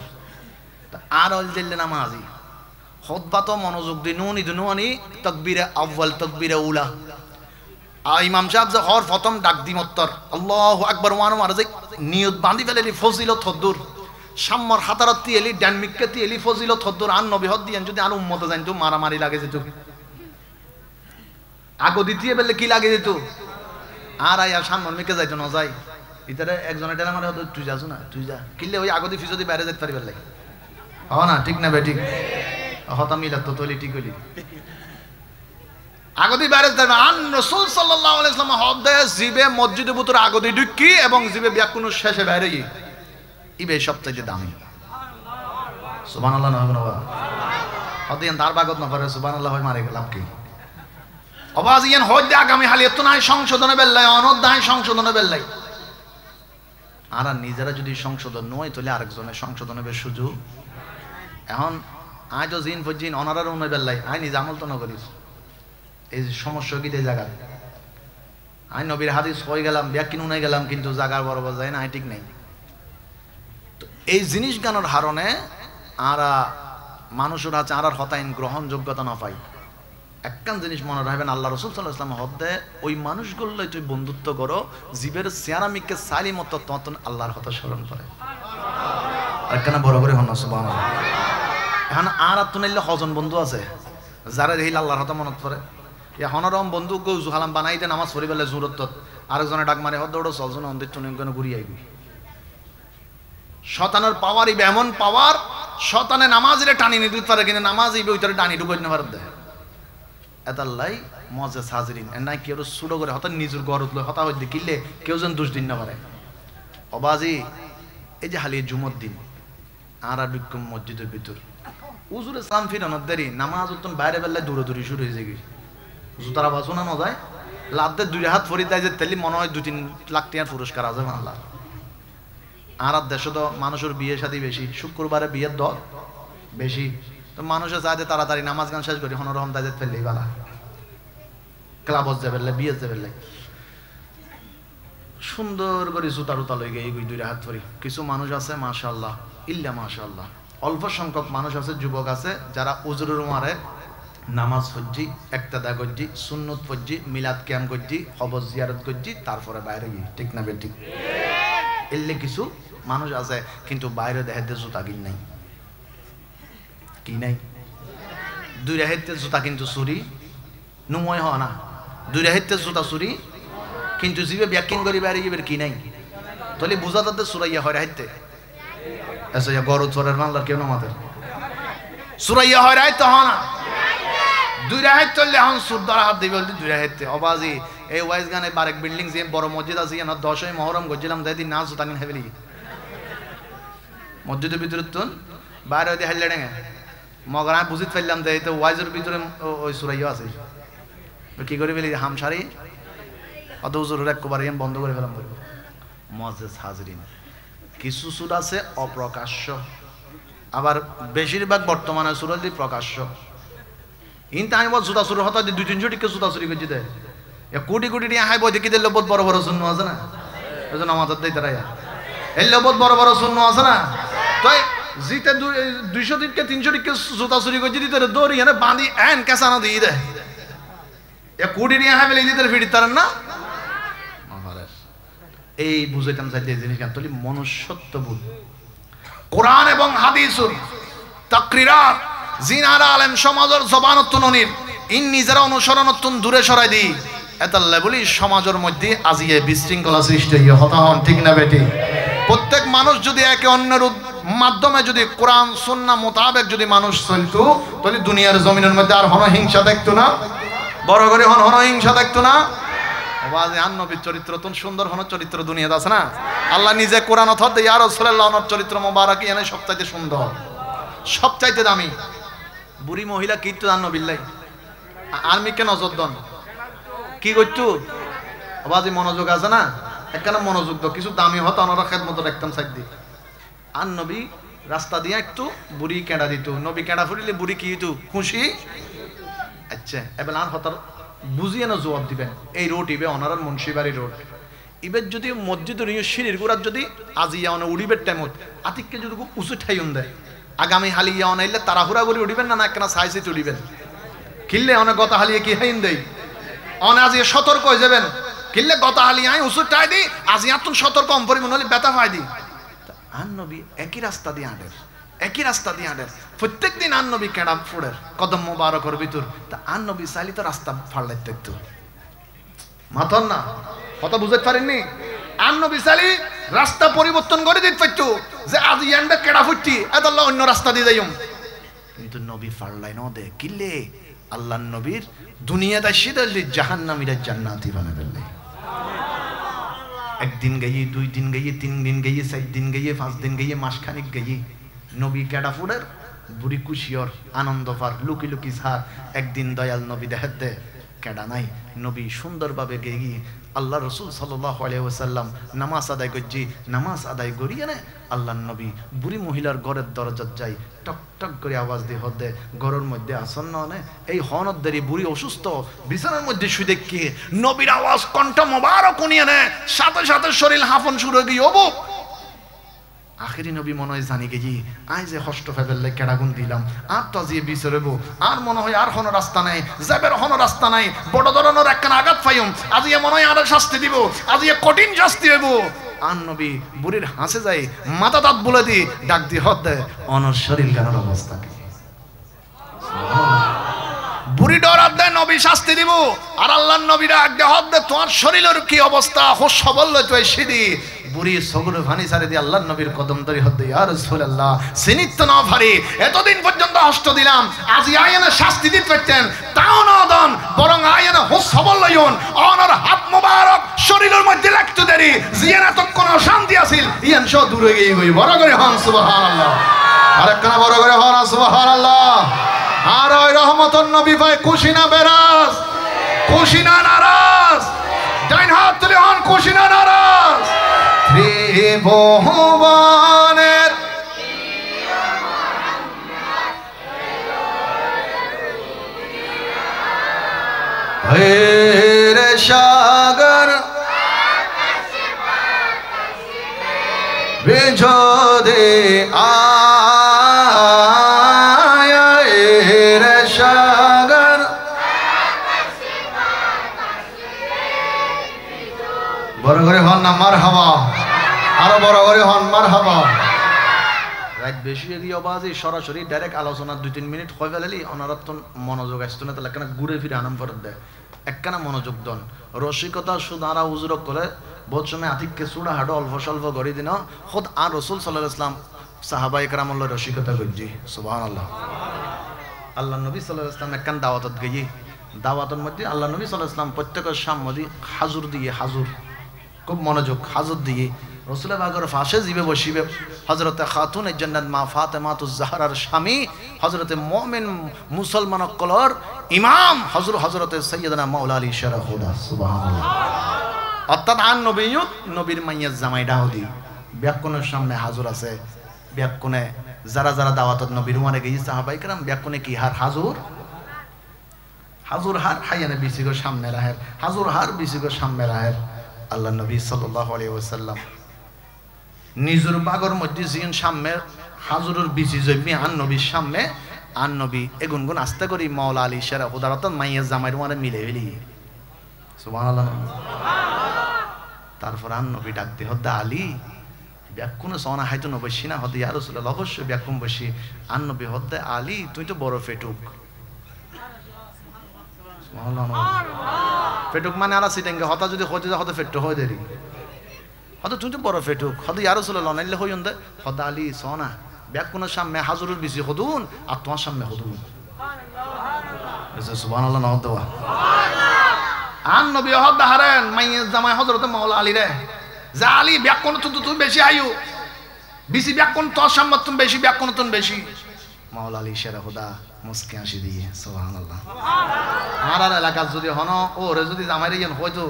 আর অল দিল্লে নামাজি খুতবা তো মনোযোগ দি নুনি তাকবীরে আউয়াল তাকবীরে উলা ইমাম সাহেব যে হর প্রথম ডাক দি মত্তর আল্লাহু আকবার ওয়ানো মারজে নিয়ত বাঁধি ফেলেলি ফজিলত হদ্দুর সাম্মর হাতারত তিয়েলি ডান মিক্কে তিয়েলি ফজিলত হদ্দুর আন নবী হদ দিয়েন যদি আর উম্মত জানতো মারামারি লাগে যেত আগো দ্বিতীয় বেলে কি লাগে যেত আর আয়া সামন মিকে যাইতো না যাই ভিতরে একজনের টেলা মারে তুই যাস না তুই যা কিনলে ওই আগদি ফিজদি বাইরে যেতে পারিবার লাগে হ না ঠিক না ভাই ঠিক হতা মিলাত তো তলি ঠিক হইলি আগদি বাইরে যেতে আন রাসূল সাল্লাল্লাহু আলাইহি ওয়াসাল্লাম হদে জিবে মসজিদে ভিতরে আগদি ঢুকি এবং জিবে ব্যাকুনো শেষে বাইরে গই ইবে সবচেয়ে দামি সুবহানাল্লাহ না হবে হদিয়ান দার বাগত না করে সুবহানাল্লাহ হয় মারে গেলাম কি অবাজিয়ান হইতে আগামী হালি এত নাই সংশোধনে বেল্লাই অনদায় সংশোধনে বেল্লাই আর নিজেরা যদি সংশোধন নয় তাহলে আরেকজনের সংশোধন হবে সুযোগ এখন আজ জিন ফজিন অনারার উন্নয় বেল্লাই আই নিজে আমল তো না করিস এই সমস্যা কি জায়গা আই নবীর হাদিস হয়ে গেলাম ব্যাকিন উনাই গেলাম কিন্তু জায়গার বরাবর যায় না ঠিক নেই তো এই জিনিস গানোর হারণে আরা মানুষের আছে আর হতাইন গ্রহণযোগ্যতা না পাই একখান জিনিস মনে রাখবেন আল্লাহ রাসূল সাল্লাল্লাহু আলাইহি ওয়াসাল্লাম হদে ওই মানুষগুলোই তুই বন্ধুত্ব করো জীবের সিয়ারামিককে সালিমত ততন আল্লাহর কথা স্মরণ করে একখানা বড় করে হন সুবহানাল্লাহ এখন আর তুনাইলে হজন বন্ধু আছে যারা দেখিল আল্লাহর কথা মনত পড়ে ইয়া হনরম বন্ধু গো জুহালাম বানাইতে নামাজ পড়ি বেলে জুরত আরেকজনে ডাক মারে হদ ওড়ো চলছ না অন্দির তুনি কেন ঘুরি আইবি শয়তানের পাওয়ার ইবে এমন পাওয়ার শয়তানে নামাজে টানি নিতে পারে কিন্তু নামাজ ইবে ওইটারে টানি ঢুকাই না পারে দেয় এতাল্লাই মজা হাজিরিন নাই কেউ ছুটো করে হঠাৎ নিজের গরত লয় হতা হইতে কিনলে কেউ যেন দোষ দিন না পারে অবাজি এই যে হালিয়ে জুমত দিন আর বিক্ষম মসজিদের ভিতর উজুরে সালাম ফিরানোর দেরি নামাজ উত্তম বাইরে বেলায় দৌড়াদৌড়ি শুরু হয়ে যায় জুতারা বাসনা না যায় লাদ্দে 2 হাত ফরি দেয় যে তেলি মনে হয় 2-3 লাখ টাকার পুরস্কার আছে আল্লাহ আর দেশে তো মানুষের বিয়ে শাদী বেশি শুক্রবারে বিয়ের দল বেশি তো মানুষে চাইতে তাড়াতাড়ি নামাজ গান শেষ করি হনরহম তাদের ফেললেই বালা ক্লাবত যাবে বিয়ে যাবে সুন্দর করে জুতা টুতা লই গিয়ে দুই হাত ধরি। কিছু মানুষ আছে মাশাআল্লাহ ইল্লা মাশাআল্লাহ, অল্প সংখ্যক মানুষ আছে, যুবক আছে যারা উজরুর মারে নামাজ পড়ছি, একতাদা করছি, সুন্নত পড়ছি, মিলাদ কিয়াম করছি, কবর জিয়ারত করছি, তারপরে বাইরে গিয়ে ঠিক না বেঠিক এলে কিছু মানুষ আছে কিন্তু বাইরে দেখাতে জুতা কিন নাই কি নাই দুই রাহেতে জুতা কিন্তু চুরি নুময় হয় না, দুই রাহেতে জুতা চুরি কিন্তু জিবে ব্যাকিং করি বাইরে গিয়ে কি নাই তাহলে বুঝা তাতে সুরাইয়া হয় রাহেতে এসে গরু চোরের মামলার কেউ আমাদের সুরাইয়া হয় রাহেতে হয় না, দুই রাহেত চললে এখন সুরদার হাত দিবে বলতে দুই রাহেতে অবাজি এই ওয়াইজ গানে বারেক বিল্ডিং যে বড় মসজিদ আছে না 10ই মহরম করছিলাম তাই দিন না জুতা নিন হেবেলি মসজিদের ভিতরে তো বাইরে হইতে হাইলে ডেঙে মগর আমি বুঝিতে পারলাম যে তো ওয়াইজের ভিতরে ওই সুরাইয়া আছে কি করে ফেলি হামসারি অত উজুরের একবারে বন্ধ করে ফেলাম বলবো মজেস হাজরিন। কিছু সুর আছে অপ্রকাশ্য, আবার বেশিরভাগ বর্তমানে সুর হল প্রকাশ্য। কিন্তু আমি বল জুতা চুরি হতো 2-300 টিকে জুতা চুরি করছি দেয় কোটি কোটি টিয়া হাই বই দেখি দিলে বহুত বড় বড় শূন্য আছে না, ওই জন্য আমাদের দেয় তারা এলে বহুত বড় বড় শূন্য আছে না, তো জিতে 200 টিকে 300 টিকে জুতা চুরি করছি দিতে দৌড়ি এনে বাঁধি এন কেসানো দিয়ে দেয় কোটি টিয়া হাই বলে দিতে ফিরি তার না এই বুঝাইতাম চাইতে এই জিনিস কেন মনুষ্যত্ব বোধ কোরআন এবং হাদিসুর তাকরিরাত জিনারা আলেম সমাজের জবানত্ব ননির ইন নিজেরা অনুসরণত্ব দূরে সরাই দি এতাল্লা বলি সমাজের মধ্যে আজিয়ে বিশৃঙ্খলা সৃষ্টি হইয়া হতা হন ঠিক না বেটি। প্রত্যেক মানুষ যদি একে অন্যের মাধ্যমে যদি কোরআন সুন্নাহ মোতাবেক যদি মানুষ চলতো তাহলে দুনিয়ার জমিনের মধ্যে আর হিংসা দেখতো না, বড় করে হিংসা দেখতো না। নবীর চরিত্র তো সুন্দর চরিত্র দুনিয়াতে আছে না, আল্লাহ নিজে কোরআন অথবা ইয়া রাসূলুল্লাহ চরিত্র মোবারক এনে সবচাইতে সুন্দর সবচাইতে দামি। বুড়ি মহিলা কি তো জানো বিল্লাই আর্মিকে নজর দন কি করতো বাজি মনোযোগ আছে না একখানা মনোযোগ দাও কিছু দামি হতো ওনারা খেদমত রাখতাম সাইড দিয়ে। আর নবী রাস্তা দিয়ে একটু বুড়ি কেঁড়া দিত, নবী কেঁড়া ফুরিলে বুড়ি কি হইতো খুশি। আচ্ছা এবার আর হতার বুঝিয়ে না জবাব দিবেন এই রোড ইবে অনারার মুন্সিবাড়ি রোড ইবের যদি মসজিদের সিঁড়ির গোড়ার যদি আজিয়া অনে উড়িবের টাইমত আতিককে যদি খুব উঁচু ঠাইন দেয় আগামী হালিয়া অনাইলে তাড়াহুড়া করে উড়িবেন না না একখানা সাইজে উড়িবেন কিনলে অনেক গতা হালিয়ে কি হাইন দেয় অনে আজিয়ে সতর্ক হয়ে যাবেন কিনলে গতা হালিয়ে আই উঁচু ঠাই দিই আজিয়া তুন সতর্ক কম পরিমাণ হলে ব্যথা পাই দিই। আর নবী একই রাস্তা দিয়ে আঁটের একই রাস্তা দিয়ে আঁটের প্রত্যেক দিন আর নবী কেডা ফুড়ের কদম মোবারকর ভিতর তা আর নবী চাইলে তো রাস্তা ফাড়লাই দেখতো মাথন না কথা বুঝতে পারেননি। আর নবী চাইলে রাস্তা পরিবর্তন করে দিতে পারতো যে আজ ইয়ান্ডা কেডা ফুটছি এত অন্য রাস্তা দিয়ে যাইম, কিন্তু নবী ফাড়লাই ন দে কিলে আল্লাহ নবীর দুনিয়াতে সিদালি জাহান্নামীরা জান্নাতি বানাবে। একদিন গাইয়ে 2 দিন গাইয়ে 3 দিন গাইয়ে 4 দিন গাইয়ে 5 দিন গাইয়ে মাসখানিক গাইয়ে নবী কেডা ফুডের বুড়ি খুশিয়র আনন্দ পার লুকি লুকি সার একদিন দয়াল নবী দেখাতে কেডা নাই নবী সুন্দরভাবে গিয়ে আল্লাহ রসুল সাল্লাল্লাহু আলাইহি ওয়াসাল্লাম নামাজ আদায় করছি নামাজ আদায় করিয়ে নে আল্লাহ নবী বুড়ি মহিলার ঘরের দরজাত যাই টক টক করে আওয়াজ দিয়ে হদে ঘরের মধ্যে আসন্ন নে এই হনদেরই বুড়ি অসুস্থ বিছানার মধ্যে শুয়ে দেখি নবীর আওয়াজ কণ্ঠ মোবারক উনিয়ে নে সাথে সাথে শরীর হাঁফন শুরু হয়ে গিয়ে ওবো আখেরি নবী মনে হয় জানি গেছি আই যে হষ্ট ফেবেললে কেডাগুন দিলাম আর তো আজিয়ে বিচরেবো আর মনে হয় আর কোনো রাস্তা নাই যাবের কোনো রাস্তা নাই বড় ধরনের একখানা আঘাত পাইম আজিয়ে মনে হয় আর শাস্তি দিব আজিয়ে কঠিন শাস্তি হইব। আর নবী বুড়ির হাসে যায় মাথা দাঁত বলে দি ডাক দিয়ে হদ দেয় অনর শরীর গানের অবস্থা কি বুড়ি ডরাত দেয় নবী শাস্তি দিব আর আল্লাহর নবী ডাক দিয়ে হদ দেয় তোমার শরীরের কি অবস্থা হোস সবল তুই সিদি বুড়ি সগুলো ভানি সারে দিয়ে আল্লাহর নবীর কদম ধরে হদ ইয়া রাসূলুল্লাহ সিনিত না ভারি এতদিন পর্যন্ত কষ্ট দিলাম আজ আয়না শাস্তি দিতে পারতেন তাও না দন বরং আয়না হোস সবল লয়ন অনর হাত মোবারক শরীরের মধ্যে লাগতে দেরি জিয়ানা তো কোনো শান্তি আছিল ইয়ান সব দূরে গিয়ে গই বড় করে হন সুবহানাল্লাহ আরেকখানা বড় করে হন সুবহানাল্লাহ। আর ওই রহমতুন নবী ভাই খুশি না বেরাস খুশি না নারাজ ডাইন হাত তুলে হন খুশি না নারাজ। ত্রিভুবনের রে সাগর বিঝদে আয় রে সাগর বড় করে হন না মারহাবা, আরো বড় করে হন মারহাবা। রাত বেশি এগিয়ে বাজে সরাসরি ডাইরেক্ট আলোচনা 2-3 মিনিট হয়ে ফেলালি অনারত মনোযোগ আসতো না, তাহলে একখানা ঘুরে ফিরে আনাম ফেরত দেয়, একখানা মনোযোগ দন রসিকতা সুদারা উজুরক করে বহুত সময় আতিককে চূড়া হাঁটো অল্প স্বল্প গড়ি দিন খোদ আর রসুল সাল্লাল্লাহু আলাইহি ওয়াসাল্লাম সাহাবায়ে কেরামুল্লাহ রসিকতা করছি সুবহানাল্লাহ। আল্লাহ নবী সাল্লাল্লাহু আলাইহি ওয়াসাল্লাম একখান দাওয়াতত গিয়ে দাওয়াতের মধ্যে আল্লাহ নবী সাল্লাল্লাহু আলাইহি ওয়াসাল্লাম প্রত্যেকের সামনে হাজুর দিয়ে হাজুর খুব মনোযোগ হাজুর দিয়ে রসুলের বাগর ফাঁসে জিবে বসিবে হযরতে খাতুন জান্নাত মা ফাতেমাতুজ জাহরার স্বামী হযরতে মুমিন মুসলমান কলর ইমাম হযরতে সাইয়্যিদানা মাওলা আলী শরফুল্লাহ সুবহানাল্লাহ। অর্থাৎ আন নবীয়ত নবীর মাইয়া জামাই দাউদি ব্যাকুনের সামনে হাজুর আছে, ব্যাকুনে যারা যারা দাওয়াতত নবীর মানে গিয়ে সাহাবায়ে কেরাম ব্যাকুনে কি হার হাজুর হাজুর হার হাইয়ানে বিসিগো সামনে রাহের হাজুর হার বিসিগো সামনে রাহের। আল্লাহ নবী সাল্লাল্লাহু আলাইহি ওয়াসাল্লাম নিজের বাগর মধ্যে জিন সামনে হাজুরের বিচি জমি আন নবীর সামনে আন নবী এগুনগুন আস্তে করি মাওলা আলী শেরা হুদারত মাইয়া জামাইর মানে মিলে ফেলি সুবহানাল্লাহ। তারপর আন নবী ডাকতে হদ্দা আলী ব্যাকুন সোনা হাইতো নবসি না হদ্দা ইয়া রাসূলুল্লাহ অবশ্যই ব্যাকুন বসি আন নবী হদ্দা আলী তুই তো বড় ফেটুক সুবহানাল্লাহ। ফেটুক মানে আলা সিটেঙ্গে হতা যদি হতে যা হতে ফেট্টো হয়ে দেরি হয়তো তুই তো বড় ফেটুক হয়তো ইয়া রাসূলুল্লাহ নাইলে হইন দে হদা আলী সোনা ব্যাকুনের সামনে হাজুরের বিচি হদুন আর তোমার সামনে হদুন সুবহানাল্লাহ না হদা আন নবী হদা হারেন মাইয়া জামাই হযরতে মাওলা আলী রে যা আলী ব্যাকুন তুই বেশি আয়ু বিচি ব্যাকুন তোর সামনে তুমি বেশি ব্যাকুন তুমি বেশি মাওলা আলী শেরা হুদা মুস্কি হাসি দিয়ে সুবহানাল্লাহ। আর এলাকার যদি হন ওরে যদি জামাই রে হয়তো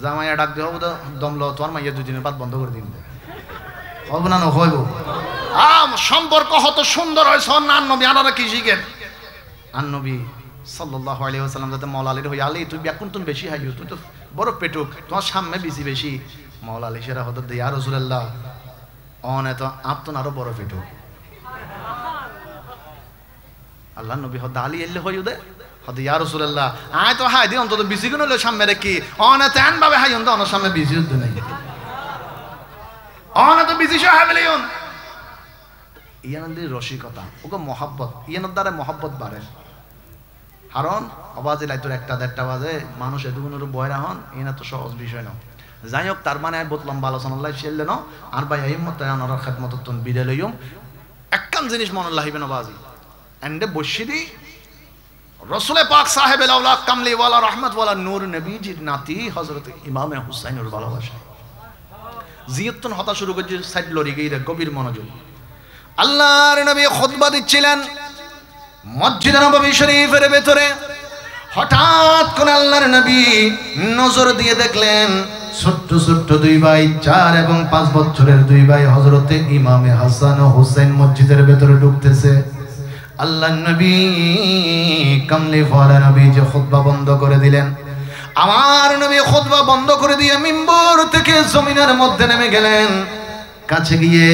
জামাইয়া ডাক দিয়ে হবো দমল তোমার মাইয়া 2 দিনের বাদ বন্ধ করে দিন হবো না হইব সম্পর্ক হত সুন্দর হয় সন আন নবী আনারা কি শিখেন আন নবী সাল্লাল্লাহু আলাইহি ওয়াসাল্লাম যাতে মাওলা আলীর হই আলী তুই ব্যাকুন তুমি বেশি হাইও তুই তো বড় পেটুক তোমার সামনে বেশি বেশি মাওলা আলী সেরা হত ইয়া রাসূলুল্লাহ অনে তো আপন আরো বড় পেটুক আল্লাহ নবী হদ আলী এলে হইও দে হদি ইয়া রাসূলুল্লাহ আয় তো হাই দি অন্তত বিসি গুণ হলো সামনে রেখি অনে তেন ভাবে হাই অন্ত অন সামনে বিসি হদ নাই অনে তো বিসি সহ হাবলে অন ইয়ানন্দি রসিকতা ওকে মহব্বত ইয়ানর দ্বারা মহব্বত বাড়ে কারণ আওয়াজে লাইতর একটা দেড়টা বাজে মানুষ এতগুলোর বয়রা হন এনা তো সহজ বিষয় না। যাই হোক তার মানে বহুত লম্বা আলোচনা লাই শেললে ন আর ভাই হিম্মত আনার খেদমত তুন বিদে লইম একখান জিনিস মনে লাহিবে না বাজি এন্ডে বসিদি রসুলে পাক সাহেব আল্লাহ কামলি ওয়ালা রহমত ওয়ালা নূর নবীজির নাতি হযরত ইমামে হুসাইনের ভালোবাসা জিয়তুন হতা শুরু করে সাইড লরি গিয়ে গভীর মনোযোগ আল্লাহর নবী খুতবা দিচ্ছিলেন মসজিদ নববী শরীফের ভেতরে হঠাৎ করে আল্লাহর নবী নজর দিয়ে দেখলেন ছোট্ট ছোট্ট 2 ভাই 4 এবং 5 বছরের 2 ভাই হযরতে ইমামে হাসান ও হুসাইন মসজিদের ভেতরে ঢুকতেছে। আল্লাহর নবী কামলি ওয়ালা নবী যে খুতবা বন্ধ করে দিলেন আমার নবী খুতবা বন্ধ করে দিয়ে মিম্বর থেকে জমিনের মধ্যে নেমে গেলেন কাছে গিয়ে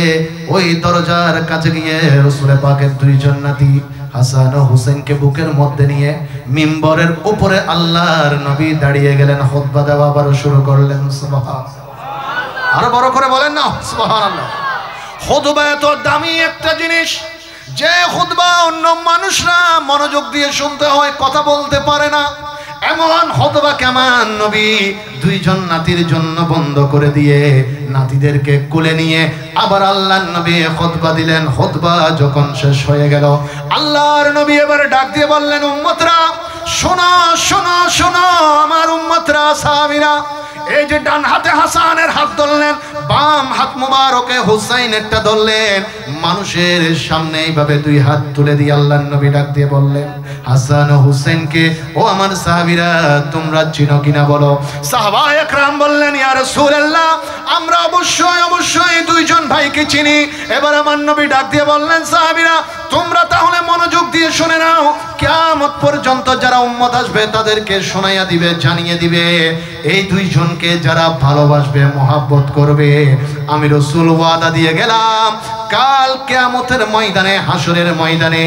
ওই দরজার কাছে গিয়ে রাসূল পাকের 2 জান্নাতি হাসান ও হুসাইনকে বুকের মধ্যে নিয়ে মিম্বরের উপরে আল্লাহর নবী দাঁড়িয়ে গেলেন খুতবা দেওয়া আবার শুরু করলেন সুবহানাল্লাহ। আরো বড় করে বলেন না সুবহানাল্লাহ। খুতবা এত দামি একটা জিনিস যে খুতবা অন্য মানুষরা মনোযোগ দিয়ে শুনতে হয় কথা বলতে পারে না এমন খুতবা কেমন নবী 2 জন নাতির জন্য বন্ধ করে দিয়ে নাতিদেরকে কোলে নিয়ে আবার আল্লাহর নবী খুতবা দিলেন। খুতবা যখন শেষ হয়ে গেল আল্লাহর নবী এবার ডাক দিয়ে বললেন উম্মতরা শোনো শোনো শোনো আমার উম্মতরা সাহাবীরা এই যে ডান হাতে হাসানের হাত ধরলেন বাম হাত মুবারকে হুসাইনেরটা ধরলেন মানুষের সামনে এইভাবে 2 হাত তুলে দিয়ে আল্লাহর নবী ডাক দিয়ে বললেন হাসান ও হুসেনকে ও আমার সাহাবীরা তোমরা চিনো কিনা বলো। সাহাবায়ে একরাম বললেন ইয়া রাসূলুল্লাহ আমরা অবশ্যই দুইজন ভাইকে চিনি। এবার আমার নবী ডাক দিয়ে বললেন সাহাবীরা তোমরা তাহলে মনোযোগ দিয়ে শুনে নাও, কিয়ামত পর্যন্ত যারা উম্মত আসবে তাদেরকে শোনাইয়া দিবে, জানিয়ে দিবে এই দুইজনকে যারা ভালোবাসবে, মহব্বত করবে, আমি রাসূল ওয়াদা দিয়ে গেলাম কাল কিয়ামতের ময়দানে, হাসরের ময়দানে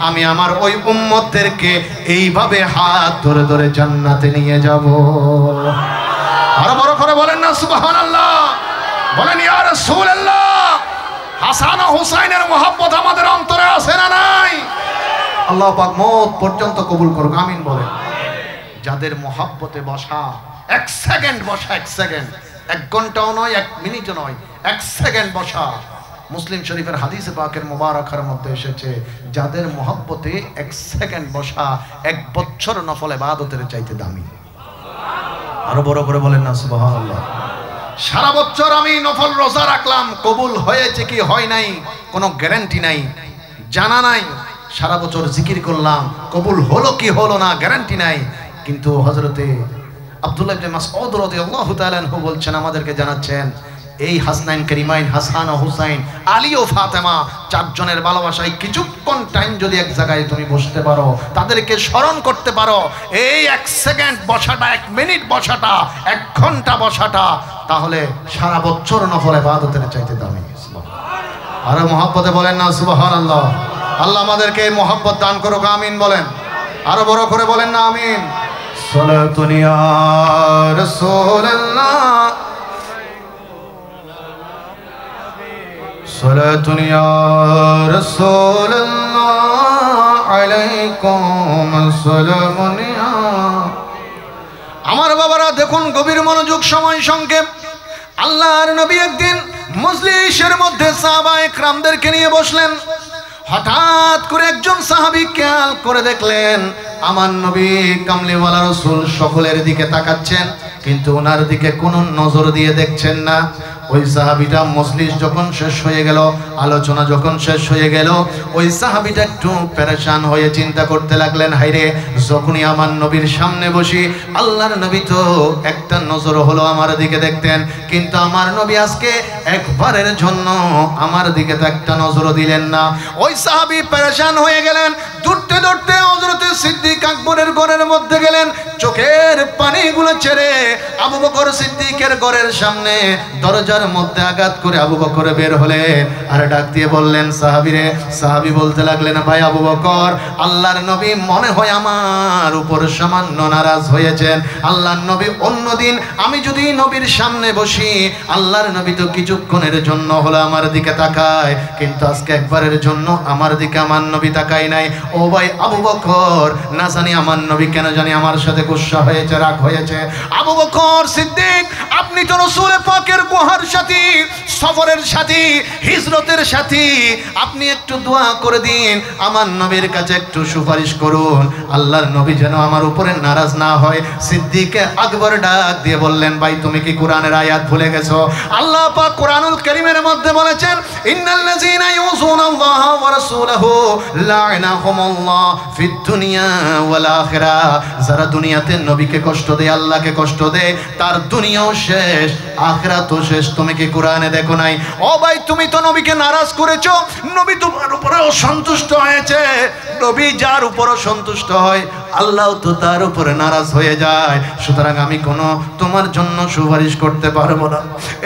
আমি আমার ওই উম্মতদেরকে এইভাবে হাত ধরে ধরে জান্নাতে নিয়ে যাব। আরো বড় করে বলেন না সুবহানাল্লাহ, বলেন ইয়া রাসূলুল্লাহ। হাসান ও হুসাইনের মহব্বত আমাদের অন্তরে আছে না নাই? আল্লাহ পাক মওত পর্যন্ত কবুল করুক, আমিন বলেন। যাদের মহব্বতে বসা, এক সেকেন্ড বসা, এক সেকেন্ড, এক ঘন্টাও নয়, এক মিনিটও নয়, এক সেকেন্ড বসা। মুসলিম শরীফের হাদিসে পাকের মুবারাকার মধ্যে এসেছে যাদের মহব্বতে এক সেকেন্ড বসা 1 বছর নফল ইবাদতের চাইতে দামি। আরো বড় করে বলেন না সুবহানাল্লাহ। সারা বছর আমি নফল রোজা রাখলাম, কবুল হয়েছে কি হয় নাই কোনো গ্যারান্টি নাই, জানা নাই। সারা বছর জিকির করলাম, কবুল হলো কি হলো না গ্যারান্টি নাই। কিন্তু হযরতে আব্দুল্লাহ ইবনে মাসউদ রাদিয়াল্লাহু তাআলা আনহু বলছেন, আমাদেরকে জানাচ্ছেন এই হাসনাইন কারিমাইন, হাসান ও হুসাইন, আলী ও ফাতেমা, 4 জনের ভালোবাসায় কিছুক্ষণ টাইম যদি এক জায়গায় তুমি বসতে পারো, তাদেরকে স্মরণ করতে পারো, এই 1 সেকেন্ড বসাটা, 1 মিনিট বসাটা, 1 ঘন্টা বসাটা, তাহলে সারা বছর নফল ইবাদতের চাইতে দামি। আরো মহব্বতে বলেন না সুবহানাল্লাহ। আল্লাহ আমাদেরকে এই মহব্বত দান করুক, আমিন বলেন। আরো বড় করে বলেন না আমিন। সালাতুন ইয়া রাসূলুল্লাহ, সালাতুন ইয়া রাসূলুল্লাহ আলাইকুম আসসালামু ইয়া। আমার বাবারা দেখুন, গভীর মনোযোগ, সময় সংক্ষেপ। আল্লাহর নবী একদিন মজলিসের মধ্যে সাহাবায়ে কেরামদেরকে নিয়ে বসলেন। হঠাৎ করে একজন সাহাবী খেয়াল করে দেখলেন আমার নবী কামলিওয়ালা রাসূল সকলের দিকে তাকাচ্ছেন, কিন্তু ওনার দিকে কোনো নজর দিয়ে দেখছেন না। ওই সাহাবীটা মজলিস যখন শেষ হয়ে গেল, আলোচনা যখন শেষ হয়ে গেল, ওই সাহাবীটা একটু পেরেশান হয়ে চিন্তা করতে লাগলেন, হায়রে যখনই আমার নবীর সামনে বসি আল্লাহর নবী তো একটা নজর হলো আমার দিকে দেখতেন, কিন্তু আমার নবী আজকে একবারের জন্য আমার দিকে তো একটা নজরও দিলেন না। ওই সাহাবী পেরেশান হয়ে গেলেন, দৌড়তে দৌড়তে হযরত সিদ্দিক আকবরের ঘরের মধ্যে গেলেন, চোখের পানিগুলো ছেড়ে আবু বকর সিদ্দিকের ঘরের সামনে দরজার মধ্যে আঘাত করে আবু বকর বের হলেন, আর ডাক দিয়ে বললেন সাহাবীরে। সাহাবী বলতে লাগলেন, ভাই আবু বকর, আল্লাহর নবী মনে হয় আমার উপর সামান্য নারাজ হয়েছেন। আল্লাহর নবী অন্যদিন আমি যদি নবীর সামনে বসি আল্লাহর নবী তো কিছুক্ষণের জন্য হলো আমার দিকে তাকায়, কিন্তু আজকে একবারের জন্য আমার দিকে আমার নবী তাকায় নাই। ও ভাই আবু বকর, না জানি আমার নবী কেন জানি আমার সাথে গুসা হয়েছে, রাগ হয়েছে। আবু বকর সিদ্দিক, আপনি তো রাসূল পাকের গুহার সাথী, সফরের সাথী, হিজরতের সাথী, আপনি একটু দোয়া করে দিন, আমার নবীর কাছে একটু সুপারিশ করুন, আল্লাহর নবী যেন আমার উপরে নারাজ না হয়। সিদ্দিক আকবর ডাক দিয়ে বললেন, ভাই তুমি কি কোরআনের আয়াত ভুলে গেছো? আল্লাহ পাক কোরআনুল কারীমের মধ্যে বলেছেন, ইন্নাল্লাযীনা ইউযুনাল্লাহা ওয়া রাসূলাহু লা'নাহুমুল্লাহ ফিদ দুনিয়া ওয়াল আখিরাহ। যারা দুনিয়াতে নবীকে কষ্ট দেয়, আল্লাহকে কষ্ট দেয়, তার দুনিয়াও শেষ, আখিরাতও শেষ। তুমি কি কোরআনে দেখো নাই? ও ভাই তুমি তো নবীকে নারাজ করেছো, নবী তোমার উপরে অসন্তুষ্ট হয়েছে। নবী যার উপর সন্তুষ্ট হয় আল্লাহ তো তার উপরে নারাজ হয়ে যায়, সুতরাং আমি কোনো তোমার জন্য সুপারিশ করতে পারবো না।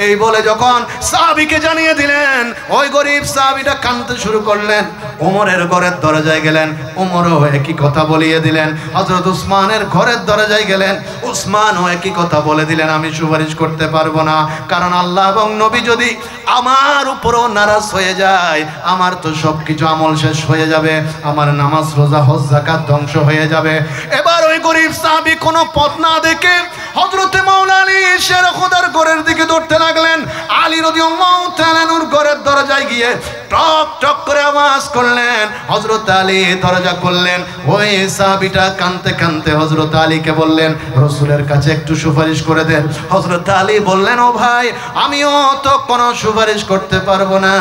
এই বলে যখন সাহাবীকে জানিয়ে দিলেন, ওই গরিব সাহাবীটা কাঁদতে শুরু করলেন। ওমরের ঘরের দরজায় গেলেন, ওমরও একই কথা বলিয়ে দিলেন। হযরত উসমানের ঘরের দরজায় গেলেন, উসমানও একই কথা বলে দিলেন, আমি সুপারিশ করতে পারবো না, কারণ আল্লাহ এবং নবী যদি আমার উপরও নারাজ হয়ে যায় আমার তো সবকিছু আমল শেষ হয়ে যাবে, আমার নামাজ রোজা হজ যাকাত ধ্বংস হয়ে যাবে। এবার ওই গরিব সাহাবী কোনো পথ না দেখে হযরতে মাওলানা আলী শের খোদার ঘরের দিকে দৌড়তে লাগলেন। আলী রাদিয়াল্লাহু তাআলা নূর ঘরের দরজায় গিয়ে টক টক করে আওয়াজ করলেন। হযরত আলী দরজা খুললেন। ওই সাহাবীটা কাঁদতে কাঁদতে হযরত আলীকে বললেন, রাসূলের কাছে একটু সুপারিশ করে দেন। হযরত আলী বললেন, ও ভাই, আমিও তো কোনো সুপারিশ করতে পারবো না,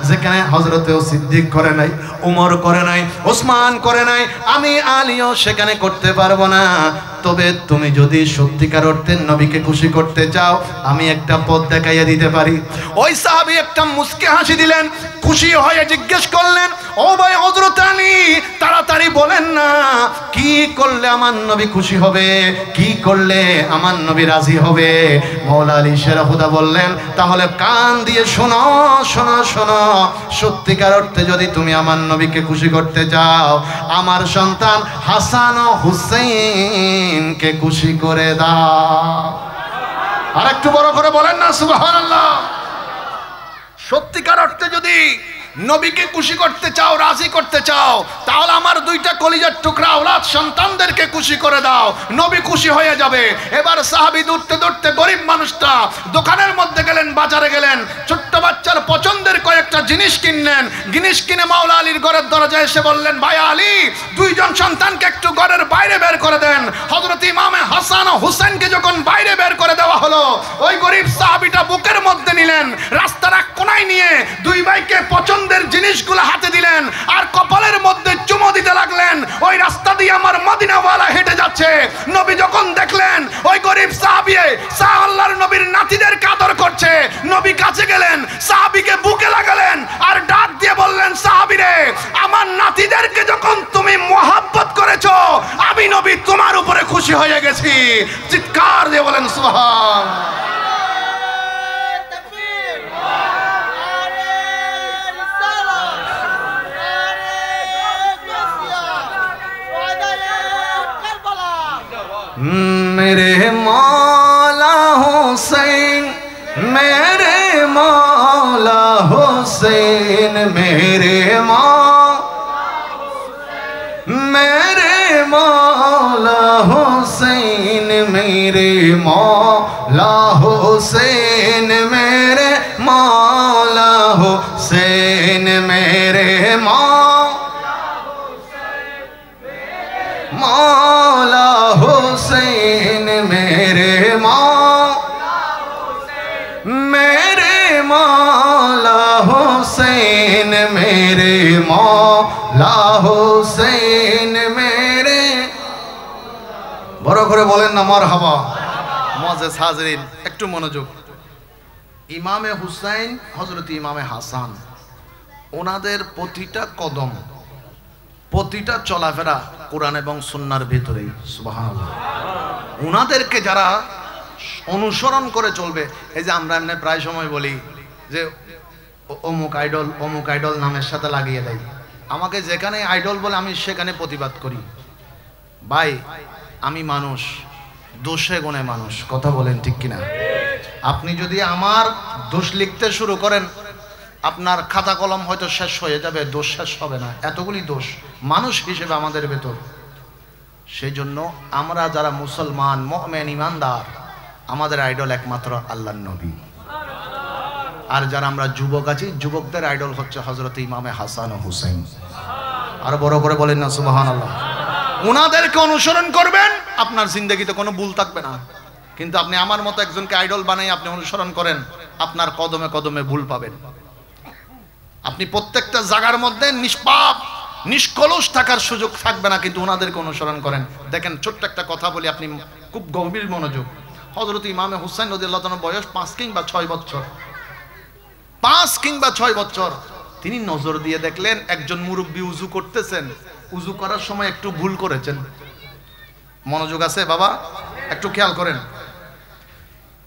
যেখানে হযরত সিদ্দিক করে নাই, উমর করে নাই, ওসমান করে নাই, আমি আলীও সেখানে করতে পারবো না। তবে তুমি যদি সত্যিকার অর্থে নবীকে খুশি করতে চাও, আমি একটা পথ দেখাইয়া দিতে পারি। ওই সাহাবী একটা মুস্কি হাসি দিলেন, খুশি হয়ে জিজ্ঞেস করলেন, ও ভাই হযরত আলী, তাড়াতাড়ি বলেন না, কি করলে আমার নবী খুশি হবে, কি করলে আমার নবী রাজি হবে? মাওলা আলী শেরা খুদা বললেন, তাহলে কান দিয়ে শোনো শোনো শোনো, সত্যিকার অর্থে যদি তুমি আমার নবীকে খুশি করতে চাও, আমার সন্তান হাসান ও হুসাইনকে খুশি করে দাও। আর একটু বড় করে বলেন না সুবহানাল্লাহ। সত্যিকার অর্থে যদি নবীকে খুশি করতে চাও, রাজি করতে চাও, তাহলে আমার দুইটা কলিজার টুকরা আওলাদ সন্তানদেরকে খুশি করে দাও, নবী খুশি হয়ে যাবে। এবার সাহাবী দৌড়তে দৌড়তে, গরিব মানুষটা দোকানের মধ্যে গেলেন, বাজারে গেলেন, ছোট্ট বাচ্চার পছন্দের কয়েকটা জিনিস কিনলেন। জিনিস কিনে মাওলা আলীর ঘরের দরজায় এসে বললেন, ভাই আলী, দুইজন সন্তানকে একটু ঘরের বাইরে বের করে দেন। হযরত ইমামে হাসান ও হুসাইনকে যখন বাইরে বের করে দেওয়া হলো, ওই গরিব সাহাবীটা বুকের মধ্যে নিলেন, রাস্তার এক কোনায় নিয়ে দুই ভাইকে পছন্দের জিনিসগুলো হাতে দিলেন, আর কপালের মধ্যে চুমো দিতে লাগলেন। ওই রাস্তা দিয়ে আমার মদিনাওয়ালা হেঁটে যাচ্ছে। নবী যখন দেখলেন ওই গরিব সাহাবী আল্লাহর নবীর নাতিদেরকে আদর করছে, নবী কাছে গেলেন, সাহাবীকে বুকে লাগালেন, আর ডাক দিয়ে বললেন, সাহাবী রে, আমার নাতিদেরকে যখন তুমি মোহাব্বত করেছো, আমি নবী তোমার উপরে খুশি হয়ে গেছি। চিৎকার দিয়ে বলেন সুবহানাল্লাহ। मेरे मौला हुसैन, मेरे मौला हुसैन, मेरे मौला हुसैन, मेरे मौला हुसैन, मेरे मौला हुसैन, मेरे मौला हुसैन, मेरे मौला हुसैन, मेरे मौला हुसैन, मेरे। বড় করে বলেন না মারহাবা। মুআজ্জিজ হাজরিন, একটু মনোযোগ। ইমামে হুসাইন, হযরত ইমামে হাসান, ওনাদের প্রতিটা কদম, প্রতিটা চলাফেরা কোরআন এবং সুন্নাহর ভিতরেই। সুবহানাল্লাহ। ওনাদেরকে যারা অনুসরণ করে চলবে, এই যে আমরা এমনি প্রায় সময় বলি যে অমুক আইডল, অমুক আইডল নামের সাথে লাগিয়ে দেয়, আমাকে যেখানে আইডল বলে আমি সেখানে প্রতিবাদ করি। ভাই, আমি মানুষ, দোষে গুণে মানুষ, কথা বলেন ঠিক কিনা? আপনি যদি আমার দোষ লিখতে শুরু করেন, আপনার খাতা কলম হয়তো শেষ হয়ে যাবে, দোষ শেষ হবে না, এতগুলি দোষ মানুষ হিসেবে আমাদের ভেতর। সেই জন্য আমরা যারা মুসলমান, মুমিন, ইমানদার, আমাদের আইডল একমাত্র আল্লাহর নবী। আর যারা আমরা যুবক আছি, যুবকদের আইডল হচ্ছে হযরত ইমামে হাসান ও হুসাইন। আর বড় করে বলেন না সুবহানাল্লাহ। ওনাদেরকে অনুসরণ করবেন, আপনার জিন্দেগিতে কোনো ভুল থাকবে না। কিন্তু আপনি আমার মতো একজনকে আইডল বানাই আপনি অনুসরণ করেন, আপনার কদমে কদমে ভুল পাবেন। আপনি প্রত্যেকটা জায়গার মধ্যে নিষ্পাপ, নিষ্কলুষ থাকার সুযোগ থাকবে না, কিন্তু ওনাদেরকে অনুসরণ করেন। দেখেন, ছোট্ট একটা কথা বলি, আপনি খুব গভীর মনোযোগ। হযরত ইমামে হুসাইন রাদিয়াল্লাহু তাআলার বয়স 5 কিংবা 6 বছর, 5 কিংবা 6 বছর। তিনি নজর দিয়ে দেখলেন একজন মুরব্বী উযু করতেছেন, উযু করার সময় একটু ভুল করেছেন। মনোযোগ আছে বাবা, একটু খেয়াল করেন।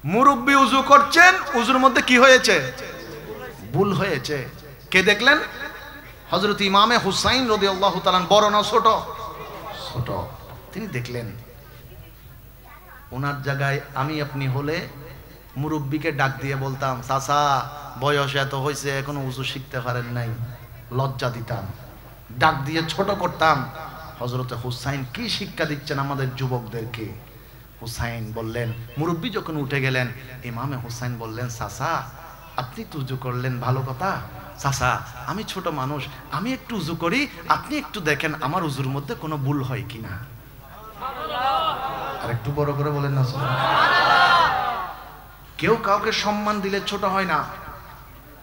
মুরব্বী উযু করছেন, উযুর মধ্যে কি হয়েছে? ভুল হয়েছে। কে দেখলেন? হযরত ইমামে হুসাইন রাদিয়াল্লাহু তাআলা। বড় না ছোট? ছোট। তিনি দেখলেন ওনার জায়গায় আমি আপনি হলে মুরব্বীকে ডাক দিয়ে বলতাম, চাচা বয়স এত হয়েছে এখনো উযু শিখতে পারেন নাই, লজ্জা দিতাম, ডাক দিয়ে ছোট করতাম। হযরত হুসাইন কি শিক্ষা দিচ্ছেন আমাদের যুবকদেরকে। হুসাইন বললেন, মুরব্বী যখন উঠে গেলেন, ইমামে হুসাইন বললেন, চাচা আপনি তো উযু করলেন, ভালো কথা, চাচা আমি ছোট মানুষ, আমি একটু উজু করি, আপনি একটু দেখেন আমার উজুর মধ্যে কোনো ভুল হয় কিনা। আর একটু বড় করে বলেন না। কেউ কাউকে সম্মান দিলে ছোট হয় না,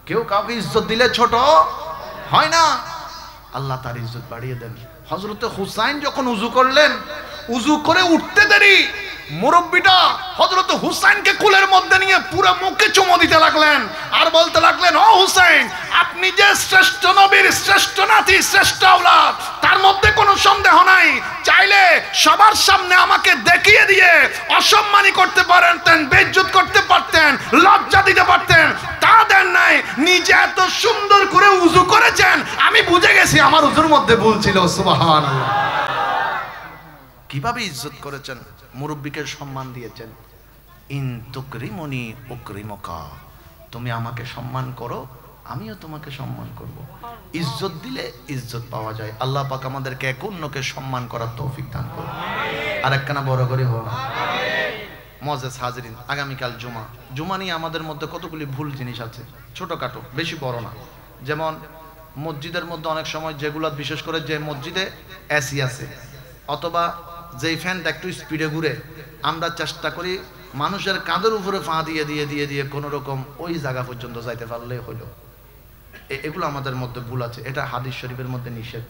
কেউ কাউকে ইজ্জত দিলে ছোট হয় না। আল্লাহ তার ইজ্জত বাড়িয়ে দেন। হযরতে হুসাইন যখন উজু করলেন, উজু করে উঠতে দেরি মুরব্বিটা হযরতে হুসাইনকে কুলের মধ্যে নিয়ে পুরো মুখে চুমো দিতে লাগলেন আর বলতে লাগলেন, ও হুসাইন, আপনি যে শ্রেষ্ঠ নবীর শ্রেষ্ঠ নাতি, শ্রেষ্ঠ আওলাদ, তার মধ্যে কোনো সন্দেহ নাই। চাইলে সবার সামনে আমাকে দেখিয়ে দিয়ে অসম্মানী করতে পারতেন, বেইজ্জত করতে পারতেন, লজ্জা দিতে পারতেন, তা দেন নাই। নিজে এত সুন্দর করে উজু করেছেন, আমি বুঝে গেছি আমার উজুর মধ্যে ভুল ছিল। সুবহানাল্লাহ। কিভাবে ইজ্জত করেছেন, মুরব্বিকে সম্মান দিয়েছেন। ইন তুকরিমনি উকরিমকা, তুমি আমাকে সম্মান করো, আমিও তোমাকে সম্মান করব। ইজ্জত দিলে ইজ্জত পাওয়া যায়। আল্লাহ পাক আমাদেরকে এক অন্যকে সম্মান করার তৌফিক দান করুন। আর একখানা বড় করে হোক। মুআজ্জাজ হাজিরিন, আগামীকাল জুমা। জুমা নিয়ে আমাদের মধ্যে কতগুলি ভুল জিনিস আছে, ছোটখাটো, বেশি বড় না। যেমন মসজিদের মধ্যে অনেক সময় যেগুলো, বিশেষ করে যে মসজিদে এসি আছে অথবা যেই ফ্যানটা একটু স্পিডে ঘুরে, আমরা চেষ্টা করি মানুষের কাঁধের উপরে ফা দিয়ে দিয়ে দিয়ে দিয়ে কোনো রকম ওই জায়গা পর্যন্ত যাইতে পারলে হইল। এগুলো আমাদের মধ্যে ভুল আছে, এটা হাদিস শরীফের মধ্যে নিষেধ।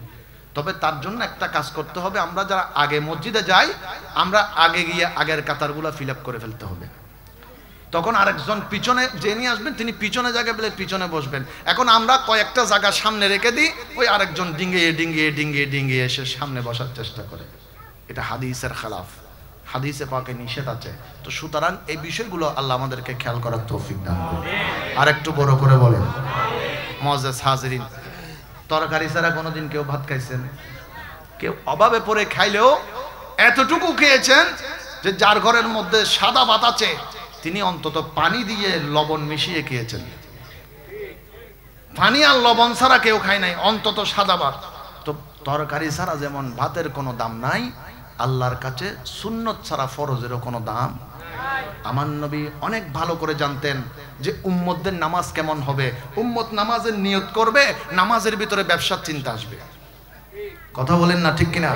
তবে তার জন্য একটা কাজ করতে হবে, আমরা যারা আগে মসজিদে যাই, আমরা আগে গিয়ে আগের কাতারগুলো ফিল আপ করে ফেলতে হবে। তখন আরেকজন পিছনে যে নিয়ে আসবেন, তিনি পিছনে জায়গা পেলে পিছনে বসবেন। এখন আমরা কয়েকটা জায়গা সামনে রেখে দিই, ওই আরেকজন ডিঙ্গিয়ে ডিঙ্গিয়ে ডিঙ্গিয়ে ডিঙ্গিয়ে এসে সামনে বসার চেষ্টা করে। এটা হাদিসের খেলাফ, হাদিসে পাকে নিষেধ আছে। তো সুতরাং এই বিষয়গুলো আল্লাহ আমাদেরকে খেয়াল করার তৌফিক দান করুন। আর একটু বড় করে বলেন। মুআজ্জাজ হাজিরিন, তরকারি ছাড়া কোনোদিন কেউ ভাত খাইছেন? কেউ অভাবে পড়ে খাইলেও এতটুকু খেয়েছেন যে যার ঘরের মধ্যে সাদা ভাত আছে তিনি অন্তত পানি দিয়ে লবণ মিশিয়ে খেয়েছেন। পানি আর লবণ ছাড়া কেউ খায় নাই, অন্তত সাদা ভাত। তো তরকারি ছাড়া যেমন ভাতের কোনো দাম নাই, আল্লাহর কাছে সুন্নত ছাড়া ফরজেরও কোনো দাম। আমার নবী অনেক ভালো করে জানতেন যে উম্মতদের নামাজ কেমন হবে। উম্মত নামাজের নিয়ত করবে, নামাজের ভিতরে ব্যবসার চিন্তা আসবে। কথা বলেন না, ঠিক কিনা?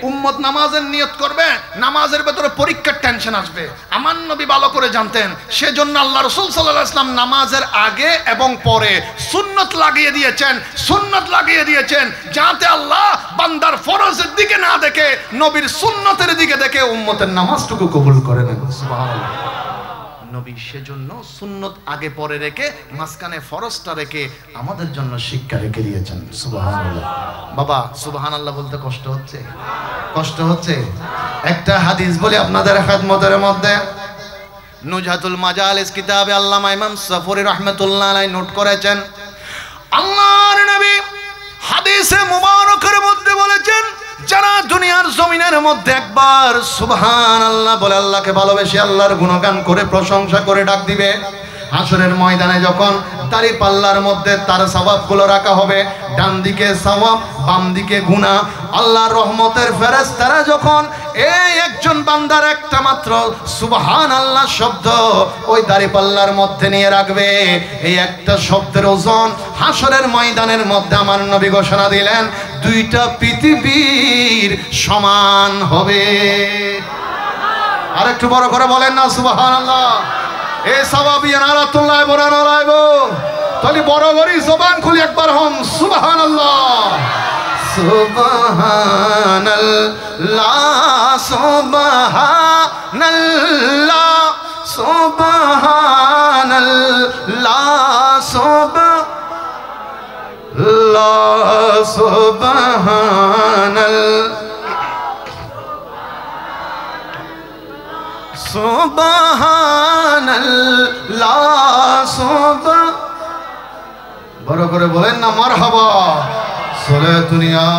উম্মত নামাজের নিয়ত করবে, নামাজের ভিতরে পরীক্ষার টেনশন আসবে। আমার নবী ভালো করে জানতেন, সেজন্য আল্লাহ রাসূল সাল্লাল্লাহু আলাইহি ওয়াসাল্লাম নামাজের আগে এবং পরে সুন্নত লাগিয়ে দিয়েছেন। সুন্নত লাগিয়ে দিয়েছেন যাতে আল্লাহ বান্দার ফরজের দিকে না দেখে, নবীর সুন্নতের দিকে দেখে উম্মতের নামাজটুকু কবুল করে নেন। সুবহানাল্লাহ। নবী সেজন্য সুন্নত আগে পরে রেখে, মাঝখানে ফরজটা রেখে আমাদের জন্য শিক্ষা রেখে দিয়েছেন। সুবহানাল্লাহ। বাবা সুবহানাল্লাহ বলতে কষ্ট হচ্ছে? কষ্ট হচ্ছে? একটা হাদিস বলি আপনাদের খেদমতের মধ্যে। নুজহাতুল মাজালিস কিতাবে আল্লামা ইমাম সাফুরি রাহমাতুল্লাহ আলাইহি নোট করেছেন, আল্লাহর নবী হাদিসে মুবারকের মধ্যে বলেছেন, যারা দুনিয়ার জমিনের মধ্যে একবার সুবহানাল্লাহ বলে আল্লাহকে ভালোবেসে আল্লাহর গুণগান করে প্রশংসা করে ডাক দিবে, হাসরের ময়দানে যখন দাড়ি পাল্লার মধ্যে তার সওয়াবগুলো রাখা হবে, ডান দিকে সওয়াব, বাম দিকে গুনাহ, আল্লাহর রহমতের ফেরেশতারা যখন এই একজন বান্দার একটা মাত্র সুবহানাল্লাহ শব্দ ওই দাড়ি পাল্লার মধ্যে নিয়ে রাখবে, এই একটা শব্দের ওজন হাসরের ময়দানের মধ্যে আমার নবী ঘোষণা দিলেন দুইটা পৃথিবীর সমান হবে। আর একটু বড় করে বলেন না সুবহানাল্লাহ। এ সাবাবিয়া নারাতুল্লাহ বড় নারায়ব, তাহলে বড় করে জবান খুলি একবার হম সুবহানাল্লাহ। সুবহানাল্লাহ সুবহানাল্লাহ সুবহানাল্লাহ সুবহানাল্লাহ সুবহানাল্লাহ। বড় করে বলেন না মারহাবা। সালাতুন ইয়া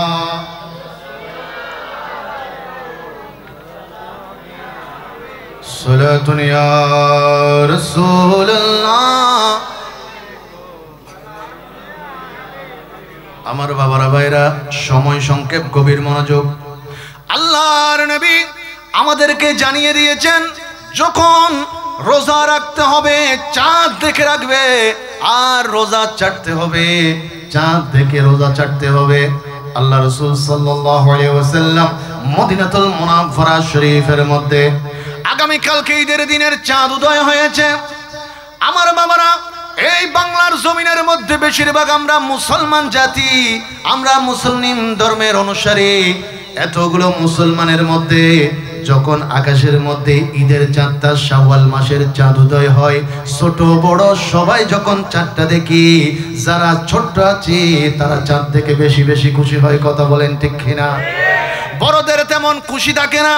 সালাতুন ইয়া রাসূলুল্লাহ। আমার বাবারা ভাইরা, সময় সংক্ষেপ, গভীর মনোযোগ। আল্লাহর নবী আমাদেরকে জানিয়ে দিয়েছেন, যখন রোজা রাখতে হবে, চাঁদ দেখে রাখবে, আর রোজা ছাড়তে হবে, চাঁদ দেখে রোজা ছাড়তে হবে। আল্লাহ রাসূল সাল্লাল্লাহু আলাইহি ওয়াসাল্লাম মদিনাতুল মুনাওয়ারা শরীফের মধ্যে আগামী কালকে ঈদের দিনের চাঁদ উদয় হয়েছে। আমার বাবারা, এই বাংলার জমিনের মধ্যে বেশিরভাগ আমরা মুসলমান জাতি, আমরা মুসলিম ধর্মের অনুসারী। এতগুলো মুসলমানের মধ্যে যখন আকাশের মধ্যে ঈদের চাঁদটা শাওয়াল মাসের চাঁদ উদয় হয়, ছোট বড় সবাই যখন চাঁদটা দেখি, যারা ছোট আছে তারা চাঁদ দেখে বেশি বেশি খুশি হয়। কথা বলেন ঠিক কিনা? বড়দের তেমন খুশি থাকে না,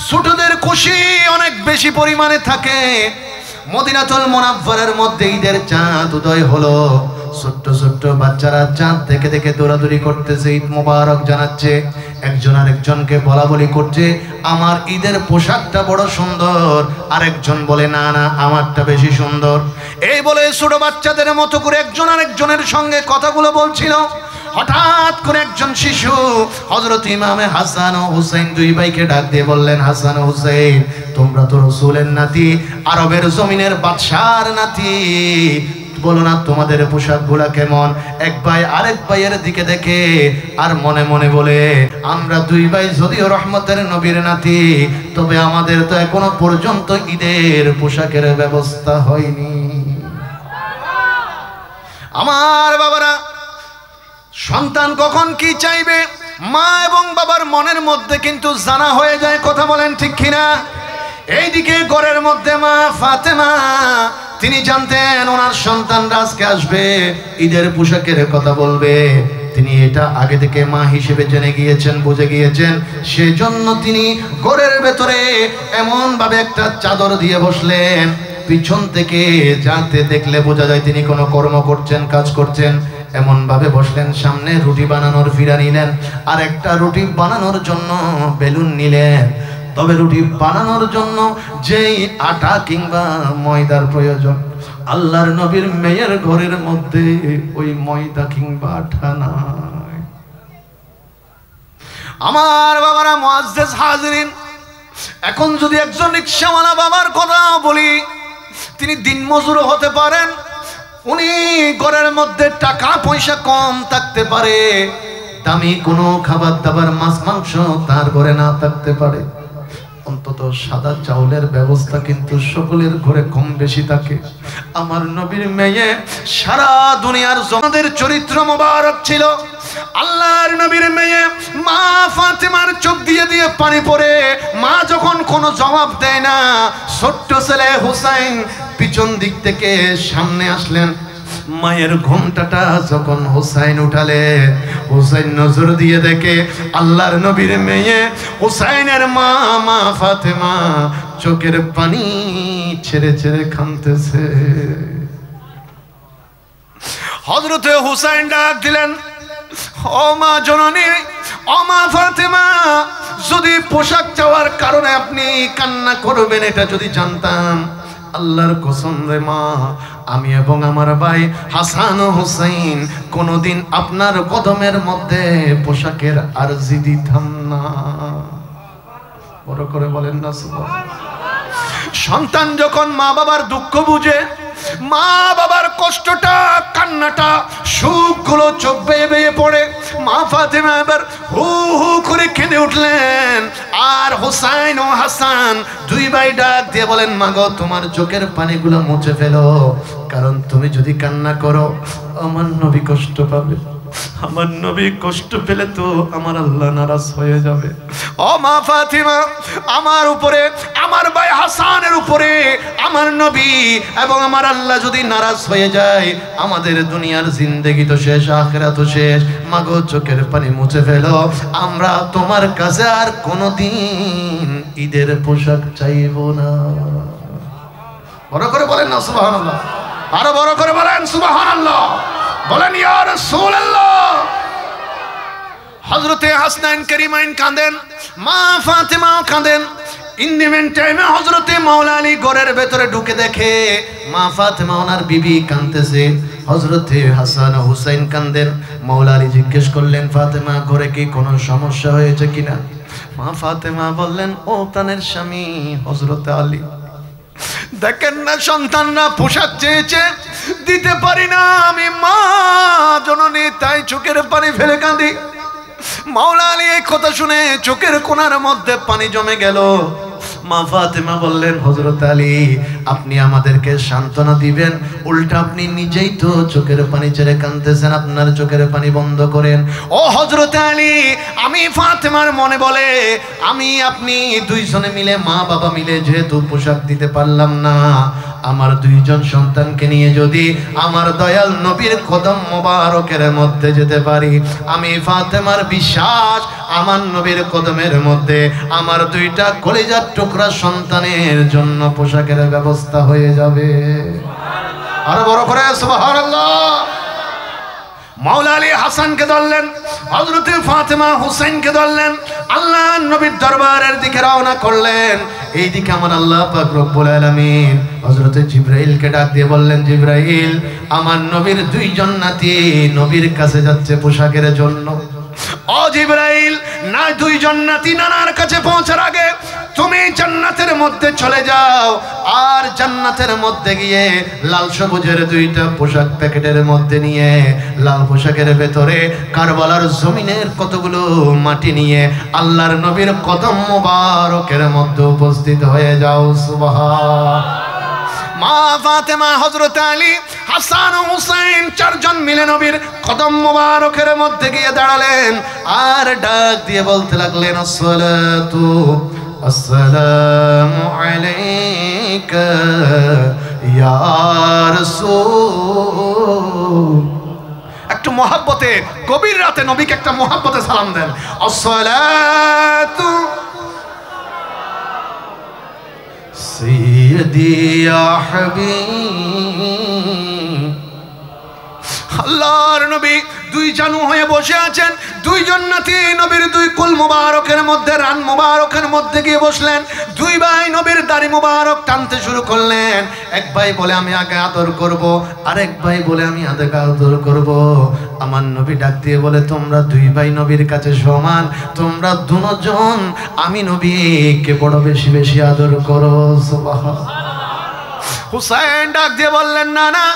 ছোটদের খুশি অনেক বেশি পরিমাণে থাকে। মদিনাতুল মুনাওয়ারার মধ্যে ঈদের চাঁদ উদয় হলো, ছোট্ট ছোট্ট বাচ্চারা চাঁদ দেখে দেখে দৌড়াদৌড়ি করতেছে, ঈদ মোবারক জানাচ্ছে, একজন আরেকজনকে বলা বলি করছে, আমার ঈদের পোশাকটা বড় সুন্দর, আরেকজন বলে না না আমারটা বেশি সুন্দর। এই বলে ছোট বাচ্চাদের মতো করে একজন আরেকজনের সঙ্গে কথাগুলো বলছিল। হঠাৎ করে একজন শিশু হযরত ইমামে হাসান ও হুসাইন দুই ভাইকে ডাক দিয়ে বললেন, হাসান ও হুসাইন, তোমরা তো রাসূলের নাতি, আরবের জমিনের বাদশার নাতি, বলো না তোমাদের পোশাকগুলা কেমন? এক ভাই আরেক ভাইয়ের দিকে দেখে আর মনে মনে বলে, আমরা দুই ভাই যদিও রহমতের নবীর নাতি, তবে আমাদের তো এখনো পর্যন্ত ঈদের পোশাকের ব্যবস্থা হয়নি। আমার বাবারা, সন্তান কখন কি চাইবে মা এবং বাবার মনের মধ্যে কিন্তু জানা হয়ে যায়। কথা বলেন ঠিক কিনা? এইদিকে ঘরের মধ্যে মা ফাতেমা, তিনি জানতেন ওনার সন্তানরা আজকে আসবে, ঈদের পোশাকের কথা বলবে। তিনি এটা আগে থেকে মা হিসেবে জেনে গিয়েছেন, বুঝে গিয়েছেন। সেজন্য তিনি ঘরের ভেতরে এমন ভাবে একটা চাদর দিয়ে বসলেন, পিছন থেকে যাতে দেখলে বোঝা যায় তিনি কোনো কর্ম করছেন, কাজ করছেন। এমন ভাবে বসলেন, সামনে রুটি বানানোর ফিরা নিলেন, আর একটা রুটি বানানোর জন্য বেলুন নিলেন। তবে রুটি বানানোর জন্য যেই আটা কিংবা ময়দার প্রয়োজন, আল্লাহর নবীর মেয়ের ঘরের মধ্যে ওই ময়দা কিংবা আটা নাই। আমার বাবারা মুআজ্জিজ হাজিরিন, এখন যদি একজন রিকশাওয়ালা বাবার কথা বলি, তিনি দিনমজুর হতে পারেন, উনি ঘরের মধ্যে টাকা পয়সা কম থাকতে পারে, দামি কোনো খাবার দাবার মাছ মাংস তার ঘরে না থাকতে পারে, অন্তত সাদা চাউলের ব্যবস্থা কিন্তু সকলের ঘরে কম বেশি থাকে। আমার নবীর মেয়ে সারা দুনিয়ার জমাদের চরিত্র মোবারক ছিল। আল্লাহর নবীর মেয়ে মা ফাতেমার চোখ দিয়ে দিয়ে পানি পড়ে, মা যখন কোনো জবাব দেয় না, ছোট্ট ছেলে হুসাইন পিছন দিক থেকে সামনে আসলেন। মায়ের ঘোমটাটা যখন হুসাইন উঠালে, হুসাইন নজর দিয়ে দেখে আল্লাহর নবীর মেয়ে হুসাইনের মা মা ফাতেমা চোখের পানি ছেড়ে ছেড়ে কাঁদতেছে। হযরতে হুসাইন ডাক দিলেন, ও মা জননী, ও মা ফাতেমা, যদি পোশাক চাওয়ার কারণে আপনি কান্না করবেন এটা যদি জানতাম, আল্লাহর কসম রে মা, আমি এবং আমার ভাই হাসান ও হুসাইন কোনোদিন আপনার কদমের মধ্যে পোশাকের আরজি দিতাম না। বড় করে বলেন না সুবহানাল্লাহ। সন্তান যখন মা বাবার দুঃখ বুঝে, মা বাবার কষ্টটা, কান্নাটা, সুখগুলো চোখ বেয়ে বেয়ে পড়ে, মা ফাতেমা এবার হু হু করে কেঁদে উঠলেন। আর হুসাইন ও হাসান দুই ভাই ডাক দিয়ে বলেন, মা গো, তোমার চোখের পানিগুলো মুছে ফেলো, কারণ তুমি যদি কান্না করো আমার নবী কষ্ট পাবে, আমার নবী কষ্ট পেলে তো আমার আল্লাহ নারাজ হয়ে যাবে। ও মা ফাতিমা, আমার উপরে, আমার ভাই হাসানের উপরে আমার নবী এবং আমার আল্লাহ যদি নারাজ হয়ে যায়, আমাদের দুনিয়ার জিন্দেগি তো শেষ, আখিরাত শেষ। মাগো, চোখের পানি মুছে ফেলো, আমরা তোমার কাছে আর কোনোদিন ঈদের পোশাক চাইবো না। বড় করে বলেন না সুবহানাল্লাহ, আরো বড় করে বলেন সুবহানাল্লাহ, বলেন ইয়া রাসূলুল্লাহ। হযরতে হাসনাইন কারিমাইন কাঁদেন, মা ফাতেমা কাঁদেন। ইন দি মিন টাইমে হযরতে মাওলা আলী ঘরের ভেতরে ঢুকে দেখে মা ফাতেমা ওনার বিবি কাঁদতেছে, হযরতে হাসান ও হুসাইন কাঁদেন। মাওলা আলী জিজ্ঞেস করলেন, ফাতেমা, ঘরে কি কোনো সমস্যা হয়েছে কিনা? মা ফাতেমা বললেন, ও প্রাণের স্বামী হযরতে আলী, দেখেন না সন্তানরা পোশাক চেয়েছে, দিতে পারি না আমি মা জননী, তাই চোখের পানি ফেলে কাঁদি। মাওলা আলী এই কথা শুনে চোখের কোণার মধ্যে পানি জমে গেল। মা ফাতেমা বললেন, হযরত আলী আপনি আমাদেরকে সান্ত্বনা দিবেন, উল্টা আপনি নিজেই তো চোখের পানি ছেড়ে কাঁদতেছেন, আপনার চোখের পানি বন্ধ করেন। ও হযরত আলী, আমি ফাতেমার মনে বলে আমি আপনি দুইজনে মিলে, মা বাবা মিলে যেহেতু পোশাক দিতে পারলাম না, আমার দুইজন সন্তানকে নিয়ে যদি আমার দয়াল নবীর কদম মোবারকের মধ্যে যেতে পারি, আমি ফাতেমার বিশ্বাস আমার নবীর কদমের মধ্যে আমার দুইটা কলিজার টুকরা সন্তানের জন্য পোশাকের ব্যবস্থা হয়ে যাবে। আরো বড় করে সুবহানাল্লাহ। মাওলা আলী হাসানকে ধরলেন, হযরত ফাতেমা হুসাইনকে ধরলেন, আল্লাহ নবীর দরবারের দিকে রওনা করলেন। এইদিকে আমার আল্লাহ পাক রব্বুল আলামিন হযরত জিবরাইলকে ডাক দিয়ে বললেন, জিবরাইল আমার নবীর দুইজন নাতি নবীর কাছে যাচ্ছে পোশাকের জন্য। ও জিবরাইল, না দুইজন নাতি নানার কাছে পৌঁছার আগে তুমি জান্নাতের মধ্যে চলে যাও, আর জান্নাতের মধ্যে গিয়ে লাল সবুজের দুইটা পোশাক প্যাকেটের মধ্যে নিয়ে লাল পোশাকের ভেতরে কারবালার জমিনের কতগুলো মাটি নিয়ে আল্লাহর নবীর কদম মোবারকের মধ্যে উপস্থিত হয়ে যাও। সুবহান। মা ফাতেমা, হযরত আলী, হাসান ও হুসাইন চারজন মিলে নবীর কদম মোবারকের মধ্যে গিয়ে দাঁড়ালেন আর ডাক দিয়ে বলতে লাগলেন, আসসালাতু আসসালামু আলাইকা ইয়া রাসূল। একটু মহব্বতে, গভীর রাতে নবীকে একটা মহব্বতে সালাম দেন। আসসালাতু সাইয়্যিদি ইয়া হাবিব। আল্লাহর নবী দুই জানু হয়ে বসে আছেন, দুইজন নাতি নবীর দুই কুল মুবারকের মধ্যে, রান মুবারকের মধ্যে গিয়ে বসলেন। দুই ভাই নবীর দাড়ি মুবারক টানতে শুরু করলেন। এক ভাই বলে আমি আগে আদর করব, আরেক ভাই বলে আমি আগে আদর করব। আমার নবী ডাক দিয়ে বলে, তোমরা দুই ভাই নবীর কাছে সমান, তোমরা দুজন আমি নবীকে বড় বেশি বেশি আদর করো। সুবহানাল্লাহ। হুসাইন ডাক দিয়ে বললেন, না না,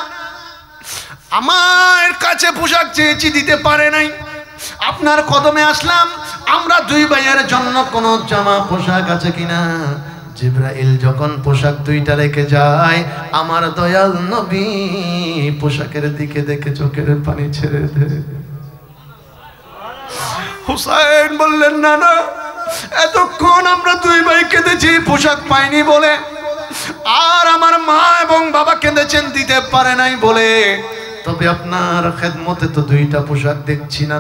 আমার কাছে পোশাক চেয়েছি দিতে পারে নাই, আপনার কদমে আসলাম, আমরা দুই ভাইয়ের জন্য কোনো জামা পোশাক আছে কিনা। জিবরাইল যখন পোশাক দুইটা রেখে যায়, আমার দয়াল নবী পোশাকের দিকে দেখে চোখের পানি ছেড়ে দেয়। হুসাইন বললেন, না না, এতক্ষণ আমরা দুই ভাই কেঁদেছি পোশাক পাইনি বলে, আর আমার মা এবং বাবা কেঁদেছেন দিতে পারে নাই বলে, তবে আপনার খেদমতে তো দুইটা পোশাক দেখছি না,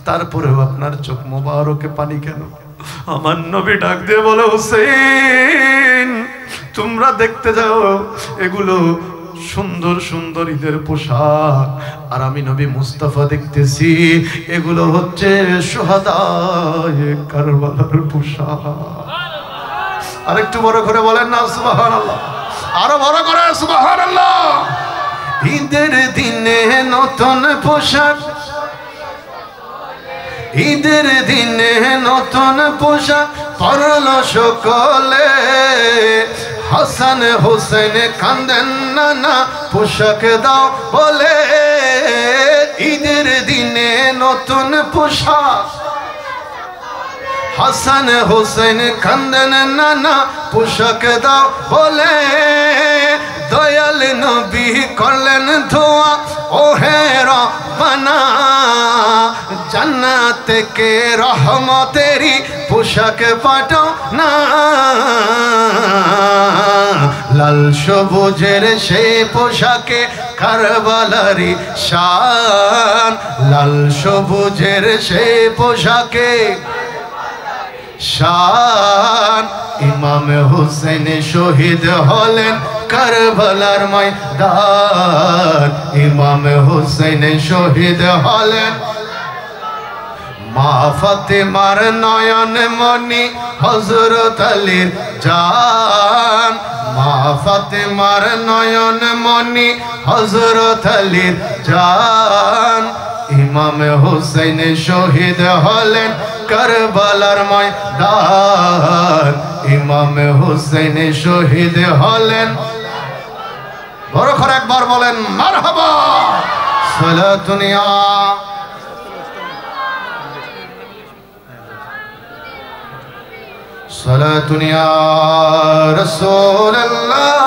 তারপরেও আপনার চোখ মোবারকে পানি কেন? আমার নবী ডাক দিয়ে বলে, হুসেইন তোমরা দেখতে যাও, এগুলো সুন্দর সুন্দর ঈদের পোশাক, আর আমি নবী মুস্তাফা দেখতেছি এগুলো হচ্ছে শুহাদায়ে কারবালার পোশাক। আরেকটু বড় করে বলেন না সুবহানাল্লাহ, আরো বড় করে সুবহানাল্লাহ। ঈদের দিনে নতুন পোশাক, ঈদের দিনে নতুন পোশাক পরলো সকলে, হাসান হোসেন কান্দেন নানা পোশাক দাও বলে। ঈদের দিনে নতুন পোশাক, হাসান হোসেন কান্দেন নানা পোশাক দাও বলে। দয়াল নবী করলেন দোয়া, ও হে রব্বানা জান্নাত থেকে রহমতেরি পোশাক পাঠাও না। লাল সবুজের সেই পোশাকে কারবালারি শান, লাল সবুজের সেই পোশাকে শান। ইমাম হুসেন শহীদ হলেন কারবালার ময়দান, ইমাম হুসেন শহীদ হলেন। মা ফাতেমার নয়ন মনি হযরত আলীর জান, মা ফাতেমার নয়ন মনি হযরত আলীর জান। ইমাম হুসাইন শহীদ হলেন কারবালার ময়দান ইমাম হুসাইন শহীদ হলেন বড় করে একবার বলেন মারহাবা সালাতুন ইয়া সালাতুন ইয়া রাসূলুল্লাহ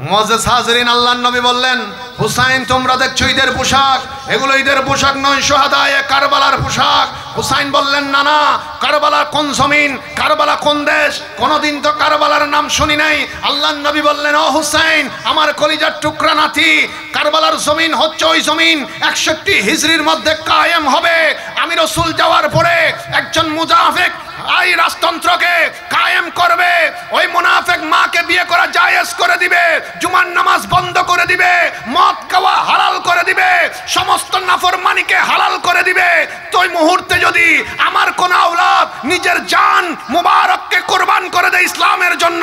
মুআজ্জাজ হাজিরিন আল্লাহর নবী বললেন হুসাইন তোমরা দেখছো ঈদের পোশাক এগুলো ঈদের পোশাক নয় শুহাদায়ে কারবালার পোশাক হুসাইন বললেন না না কারবালা কোন জমিন কারবালা কোন দেশ কোনদিন তো কারবালার নাম শুনি নাই আল্লাহর নবী বললেন ও হুসাইন আমার কলিজার টুকরা নাতি কারবালার জমিন হচ্ছে ওই জমিন 61 হিজরির মধ্যে কায়েম হবে আমি রাসূল যাওয়ার পরে একজন মুজাফিক এই রাজতন্ত্রকে কায়েম করবে ওই মুনাফিক মাকে বিয়ে করা জায়েজ করে দিবে জুমার নামাজ বন্ধ করে দিবে মদ খাওয়া হালাল করে দিবে সমস্ত নাফরমানিকে হালাল করে দিবে তো ওই মুহূর্তে যদি আমার কোন আওলাদ নিজের জান মুবারককে কুরবান করে দেয় ইসলামের জন্য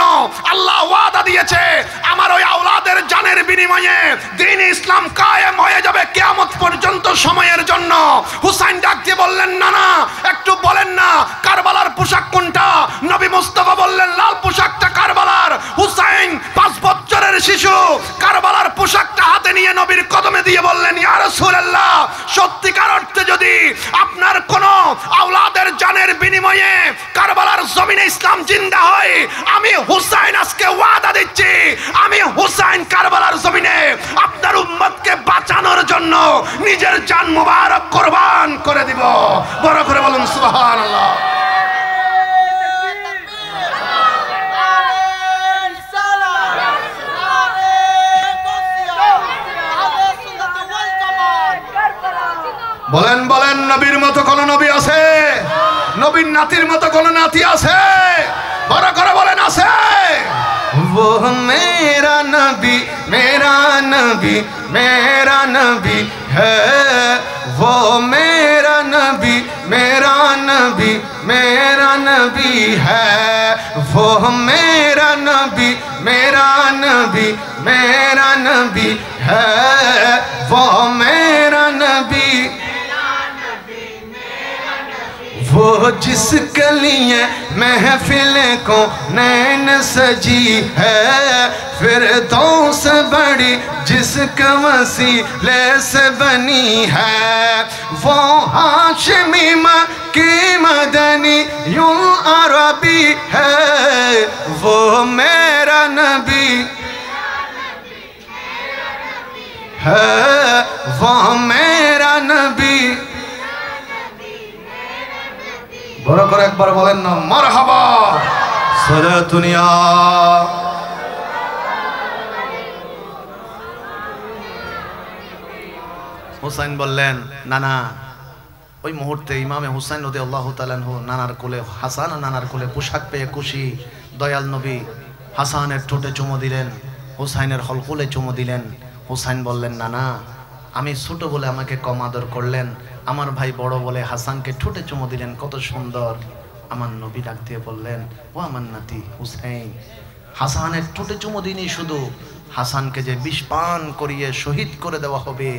আল্লাহ ওয়াদা দিয়েছে আমার ওই আওলাদের জানের বিনিময়ে দ্বীন ইসলাম কায়েম হয়ে যাবে কিয়ামত পর্যন্ত সময়ের জন্য হুসাইন ডাক দিয়ে বললেন না না একটু বলেন না কারবালার পোশাক কোনটা নবী মুস্তাফা বললেন লাল পোশাকটা কারবালার হুসাইন 5 বছরের শিশু কারবালার পোশাকটা হাতে নিয়ে নবীর কদমে দিয়ে বললেন ইয়া রাসূলুল্লাহ সত্যিকার অর্থে যদি আপনার কোন আওলাদের জানের বিনিময়ে কারবালার জমিনে ইসলাম জিন্দা হয় আমি হুসাইন আজকে ওয়াদা দিচ্ছি আমি হুসাইন কারবালার জমিনে আপনার উম্মতকে বাঁচানোর জন্য নিজের জান মুবারক কুরবান করে দিব বড় করে বলুন সুবহানাল্লাহ বলেন বলেন নবীর মতো কোন নবী আছে নবীর নাতির মতো কোন নাতি আছে বড় করে বলেন আছে वो मेरा नबी है वो मेरा नबी है वो मेरा नबी है वो मेरा नबी वो जिसके लिए महफिल को नैन सजी है फिरदौस बड़ी जिसके वसीले से बनी है वो हाशिमी की मदनी यूं अरबी है वो मेरा नबी है वो मेरा नबी বড় করে একবার বলেন না মারহাবা সালাতুন ইয়া হুসাইন বললেন না না ওই মুহূর্তে ইমামে হুসাইন রাদিয়াল্লাহু তাআলা আনহু নানার কোলে হাসান নানার কোলে পোশাক পেয়ে খুশি দয়াল নবী হাসানের ঠোঁটে চুমু দিলেন হুসাইনের হলকুলে চুমু দিলেন হুসাইন বললেন না না আমি ছোট বলে আমাকে কম আদর করলেন আমার ভাই বড় বলে হাসানকে ঠোঁটে চুমু দিলেন কত সুন্দর আমার নবী ডাক দিয়ে বললেন ও আমার নাতি হুসাইন হাসানের ঠোঁটে চুমু দিনি শুধু হাসানকে যে বিষ পান করিয়ে শহীদ করে দেওয়া হবে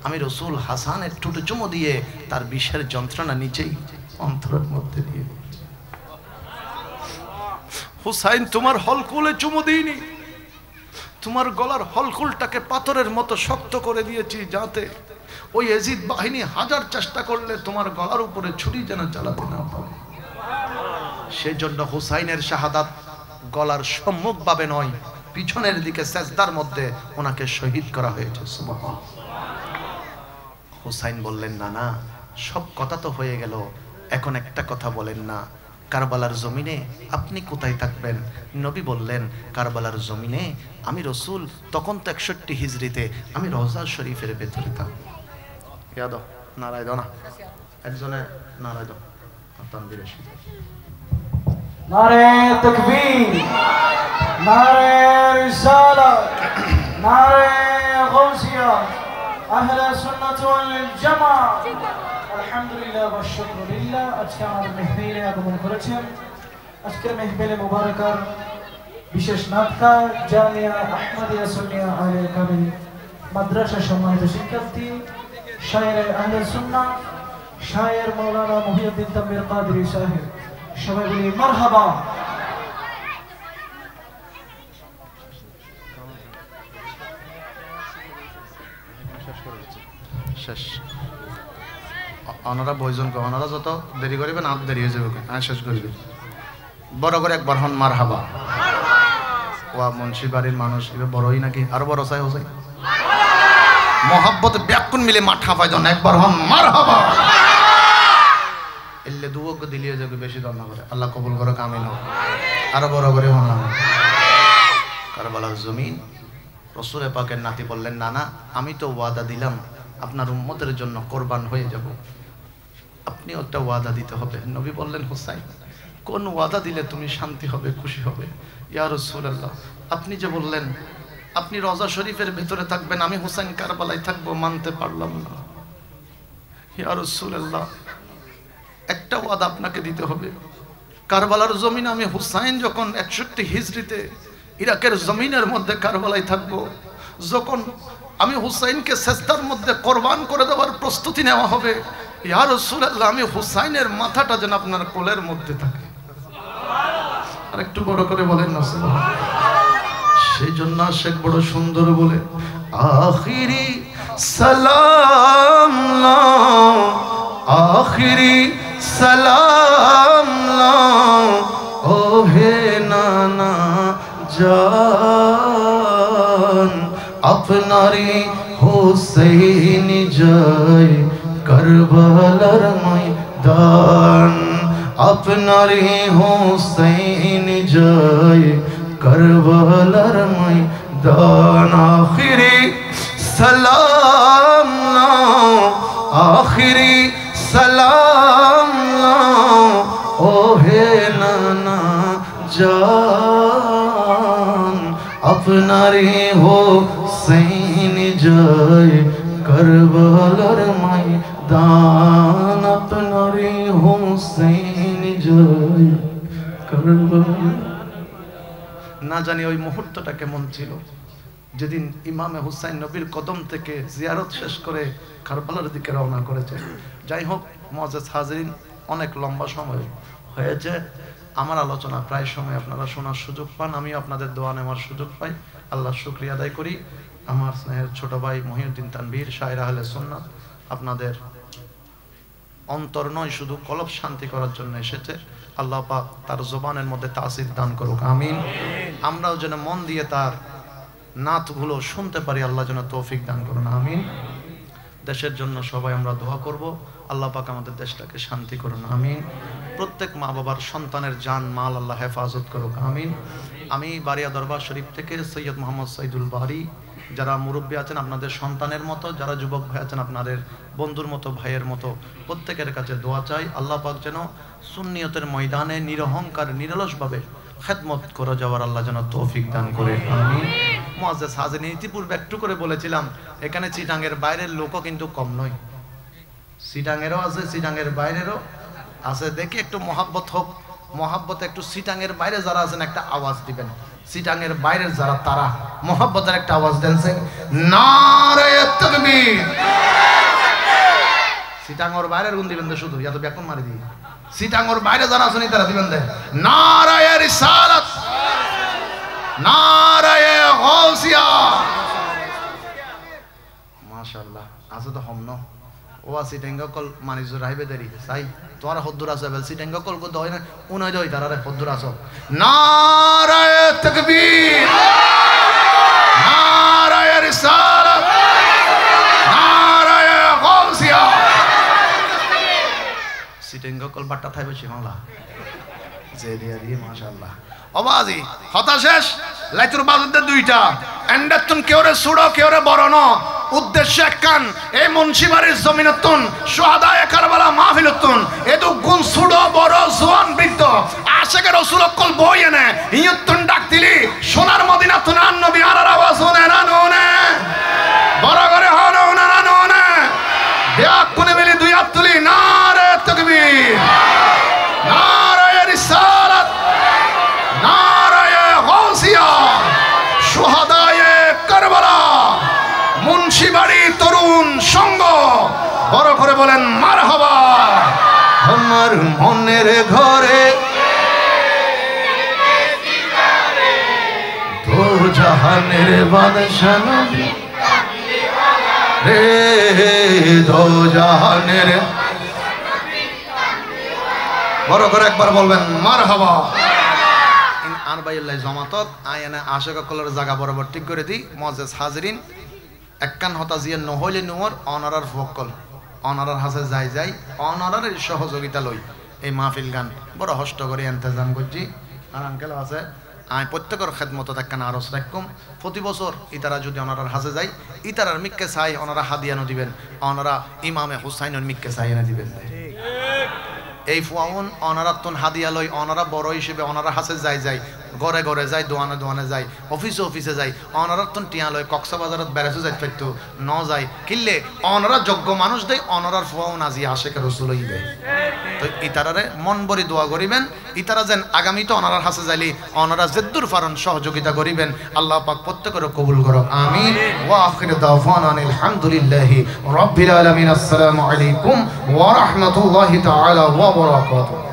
আমি রাসূল হাসানের ঠোঁটে চুমু দিয়ে তার বিষের যন্ত্রণা নিচেই অন্তরের মধ্যে দিয়ে হুসাইন তোমার হলকুলে চুমু দিইনি তোমার গলার হলকুলটাকে পাথরের মতো শক্ত করে দিয়েছি যাতে ওই ইয়াজিদ বাহিনী হাজার চেষ্টা করলে তোমার গলার উপরে ছুরি যেন চালাতে না পারে সেজন্য হুসাইনের শাহাদাত গলার সম্মুখভাবে নয় পিছনের দিকে সেজদার মধ্যে ওনাকে শহীদ করা হয়েছে সুবহানাল্লাহ হুসাইন বললেন না না সব কথা তো হয়ে গেল এখন একটা কথা বলেন না কারবালার জমিনে আপনি কোথায় থাকবেন নবী বললেন কারবালার জমিনে আমি রাসূল তখন তো 61 হিজরিতে আমি রওজা শরীফের ভেতরে থাকব ইয়াদ নারায় দাও না একজনে নারায় দাও তানবীর রশিদ নারে তাকবীর নারে রিসালাত নারে গাউসিয়া আহলে সুন্নাত ওয়াল জামাত আলহামদুলিল্লাহ ওয়া শুকরুলিল্লাহ আজকে আমাদের মেহফিলে আগমন করেছেন আজকের মেহফিলে মুবারকার বিশেষ নাটকার জামিয়া আহমদিয়া সুন্নিয়া আহলে কামিল মাদ্রাসা সম্মানিত শিক্ষার্থী শায়ের আহলে সুন্নাহ শায়ের মাওলানা মুহিউদ্দিন তানভীর কাদরী সাহেব সবাই বলি মারহাবা। শেষ ওনারা বইজন ওনারা যত দেরি করিবেন আর দেরি হয়ে যাবে শেষ করিবেন বড় করে একবার হন মারহাবা। ওয়া মুন্সি বাড়ির মানুষ এবার বড়ই নাকি আরো বড় চাই হোসাই মহাব্বতে ব্যাকুন মিলে মাঠা পাইজন একবার হন মারহাবা। এলে দুয়োগ দিলিয়ে যাবে বেশি দন্না করে আল্লাহ কবুল করো কামিন হোক আরো বড় করে হন না। কারবালার জমিন রসুল পাকের নাতি বললেন নানা আমি তো ওয়াদা দিলাম আপনার উম্মতের জন্য কোরবান হয়ে যাব, আপনিও একটা ওয়াদা দিতে হবে। নবী বললেন হুসাইন কোন ওয়াদা দিলে তুমি শান্তি হবে খুশি হবে? ইয়া রাসূলুল্লাহ আপনি যে বললেন আপনি রওজা শরীফের ভিতরে থাকবেন আমি হুসাইন কারবালায় থাকবো, মানতে পারলাম না। ইয়া রাসূলুল্লাহ একটা ওয়াদা আপনাকে দিতে হবে, কারবালার জমিন আমি হুসাইন যখন 61 হিজরিতে ইরাকের জমিনের মধ্যে কারবালায় থাকবো, যখন আমি হুসাইনকে সেজদার মধ্যে কোরবান করে দেওয়ার প্রস্তুতি নেওয়া হবে, ইয়া রাসূলুল্লাহ আমি হুসাইনের মাথাটা যেন আপনার কোলের মধ্যে থাকে। আর একটু বড় করে বলেন না সেই জন্য শেখ বড় সুন্দর বলে আখিরি সালাম লাও আখিরি সালাম লাও ও হে নানা জান আপনারি হুসাইন জয় কারবালার ময়দান আপনারি হুসাইন জয় কারবালার ময়দান আখিরি সালাম লাও আখিরি সালাম লাও ও হে নানা জান আপনারি হুসাইন জয় কারবালার ময়দান আপনারি হুসাইন জয় কারবালা। না জানি ওই মুহূর্তটা কেমন ছিল যেদিন ইমামে হুসাইন নবীর কদম থেকে জিয়ারত শেষ করে কারবালার দিকে রওনা করেছে। যাই হোক মুআজ্জাজ হাজিরিন অনেক লম্বা সময় হয়েছে, আমার আলোচনা প্রায় সময় আপনারা শোনার সুযোগ পান, আমি আপনাদের দোয়া নেওয়ার সুযোগ পাই। আল্লাহর শুকরিয়া আদায় করি। আমার স্নেহের ছোট ভাই মুহিউদ্দিন তানভীর শায়ের আহলে সুন্নাত আপনাদের অন্তর নয় শুধু কলব শান্তি করার জন্য এসেছে। আল্লাহ পাক তার জবানের মধ্যে তাসির দান করুক আমিন। আমরাও যেন মন দিয়ে তার নাতগুলো শুনতে পারি, আল্লাহ যেন তৌফিক দান করুন আমিন। দেশের জন্য সবাই আমরা দোয়া করব, আল্লাহ পাক আমাদের দেশটাকে শান্তি করুন আমিন। প্রত্যেক মা বাবার সন্তানের জান মাল আল্লাহ হেফাজত করুক আমিন। আমি বারিয়া দরবার শরীফ থেকে সৈয়দ মোহাম্মদ সঈদুল বারি, যারা মুরব্বী আছেন আপনাদের সন্তানের মতো, যারা যুবক ভাই আছেন আপনাদের বন্ধুর মতো ভাইয়ের মতো, প্রত্যেকের কাছে দোয়া চাই আল্লাহ পাক যেন সুন্নিয়তের ময়দানে নিরহংকার নিরলসভাবে খেদমত করে যাওয়ার আল্লাহ যেন তৌফিক দান করে আমিন। মুআজ্জাজ হাজিরিন ইতিপূর্বে একটু করে বলেছিলাম এখানে চিটাঙ্গের বাইরের লোকও কিন্তু কম নয়, চিটাঙ্গেরও আছে চিটাঙ্গের বাইরেরও আছে। দেখি একটু মহাব্বত হোক, মহাব্বতে একটু চিটাঙ্গের বাইরে যারা আছেন একটা আওয়াজ দিবেন, চিটাঙ্গের বাইরের যারা তারা মহাব্বতের একটা আওয়াজ দেন নারে তাকবীর। চিটাঙ্গর বাইরের গুণ দিবেন শুধু এত বেকন মারি দিই, চিটাঙ্গর বাইরে যারা আছেন তারা দিবেন দেয় নারায়ে রিসালাত নারায়ে গাউসিয়া। মাশাআল্লাহ আছে তো হমন ও চিটাঙ্গা কল মানিজ রাইবে দেরি চাই তোমার হদ্দুর আছে বেল চিটাঙ্গা কল কো দয় না উনয় দয় তারা হদ্দুর আছো নারায়ে তাকবীর নারায়ে রিসালাত নারায়ে গাউসিয়া। চিটাঙ্গা কল বাট্টা থাইবে শিমালা যে দিয়া দিয়ে মাশাআল্লাহ আওয়াজি হতা শেষ লাইতুর বাজুদের দুইটা এন্ডাতুন কেওরে সুড়ো কেওরে বড়নো উদ্দেশ্য একখান এই মুন্সিবাড়ির জমিনতুন সুহাদায়ে কারবালা মাহফিলতুন এদু গুণ সুড়ো বড় জওয়ান বৃদ্ধ আশিকে রাসূল কল বই এনে ইয়তুন ডাক দিলি সোনার মদিনা তুনান নবী আরার আওয়াজ শুনে না নুনে বড় করে হলো না নুনে দেখ কোনে মিলি দুই হাত তুলি নারে তাকবীর নারায়ে রিসালাত নারায়ে গাউসিয়া। জাহানের ঘরে দো জাহানের বাদশাহ নবী রে দো জাহানের বড় করে একবার বলবেন মারহাবা। আনবাইল্লাহ জমাতত আয়ানা আশেক কলের জায়গা বরাবর ঠিক করে দিই মজেস হাজরিন এককান হতা জিয়া নহলে নোর অনারার ফকল অনারার হাসে যাই যাই অনারার সহযোগিতা লই এই মাহফিল গান বড় হষ্ট করে ইন্তজাম করছি। আর আঙ্কেল আছে আয় প্রত্যেকের খেদমত একখান আরজ রাখুম প্রতি বছর ইতারা যদি অনারার হাসে যাই ইতারার মিক্কে চাই অনারা হাদিয়ানো দিবেন অনারা ইমামে হুসাইনের মিক্কে চাই এনে দিবেন। এই ফুয়াউন অনারাত্তন হাদিয়া লই অনারা বড় হিসেবে অনারা হাসে যাই যাই ঘরে ঘরে যাই দোয়ানে দোয়ানে যাই অফিসে অফিসে যাই অনারাত্তন টিয়া লই কক্সবাজারত বেড়াতে যাই ফেরতো ন যাই কিনলে অনারা যোগ্য মানুষ দেয় অনারার ফুয়াউন আজি আশেকের রসুলই দেয়। তো ইতারারে মন ভরি দোয়া করিবেন ইতারা যেন আগামীতে অনারার হাসে যাইলি অনারা জেদ্দুর ফারন সহযোগিতা করিবেন আল্লাহ পাক প্রত্যেকের কবুল করো আমিন। ওয়া আখির দাওয়ানা আলহামদুলিল্লাহি রাব্বিল আলামিন। আসসালামু আলাইকুম ওয়া রাহমাতুল্লাহি তাআলা ওয়া বারাকাতুহু।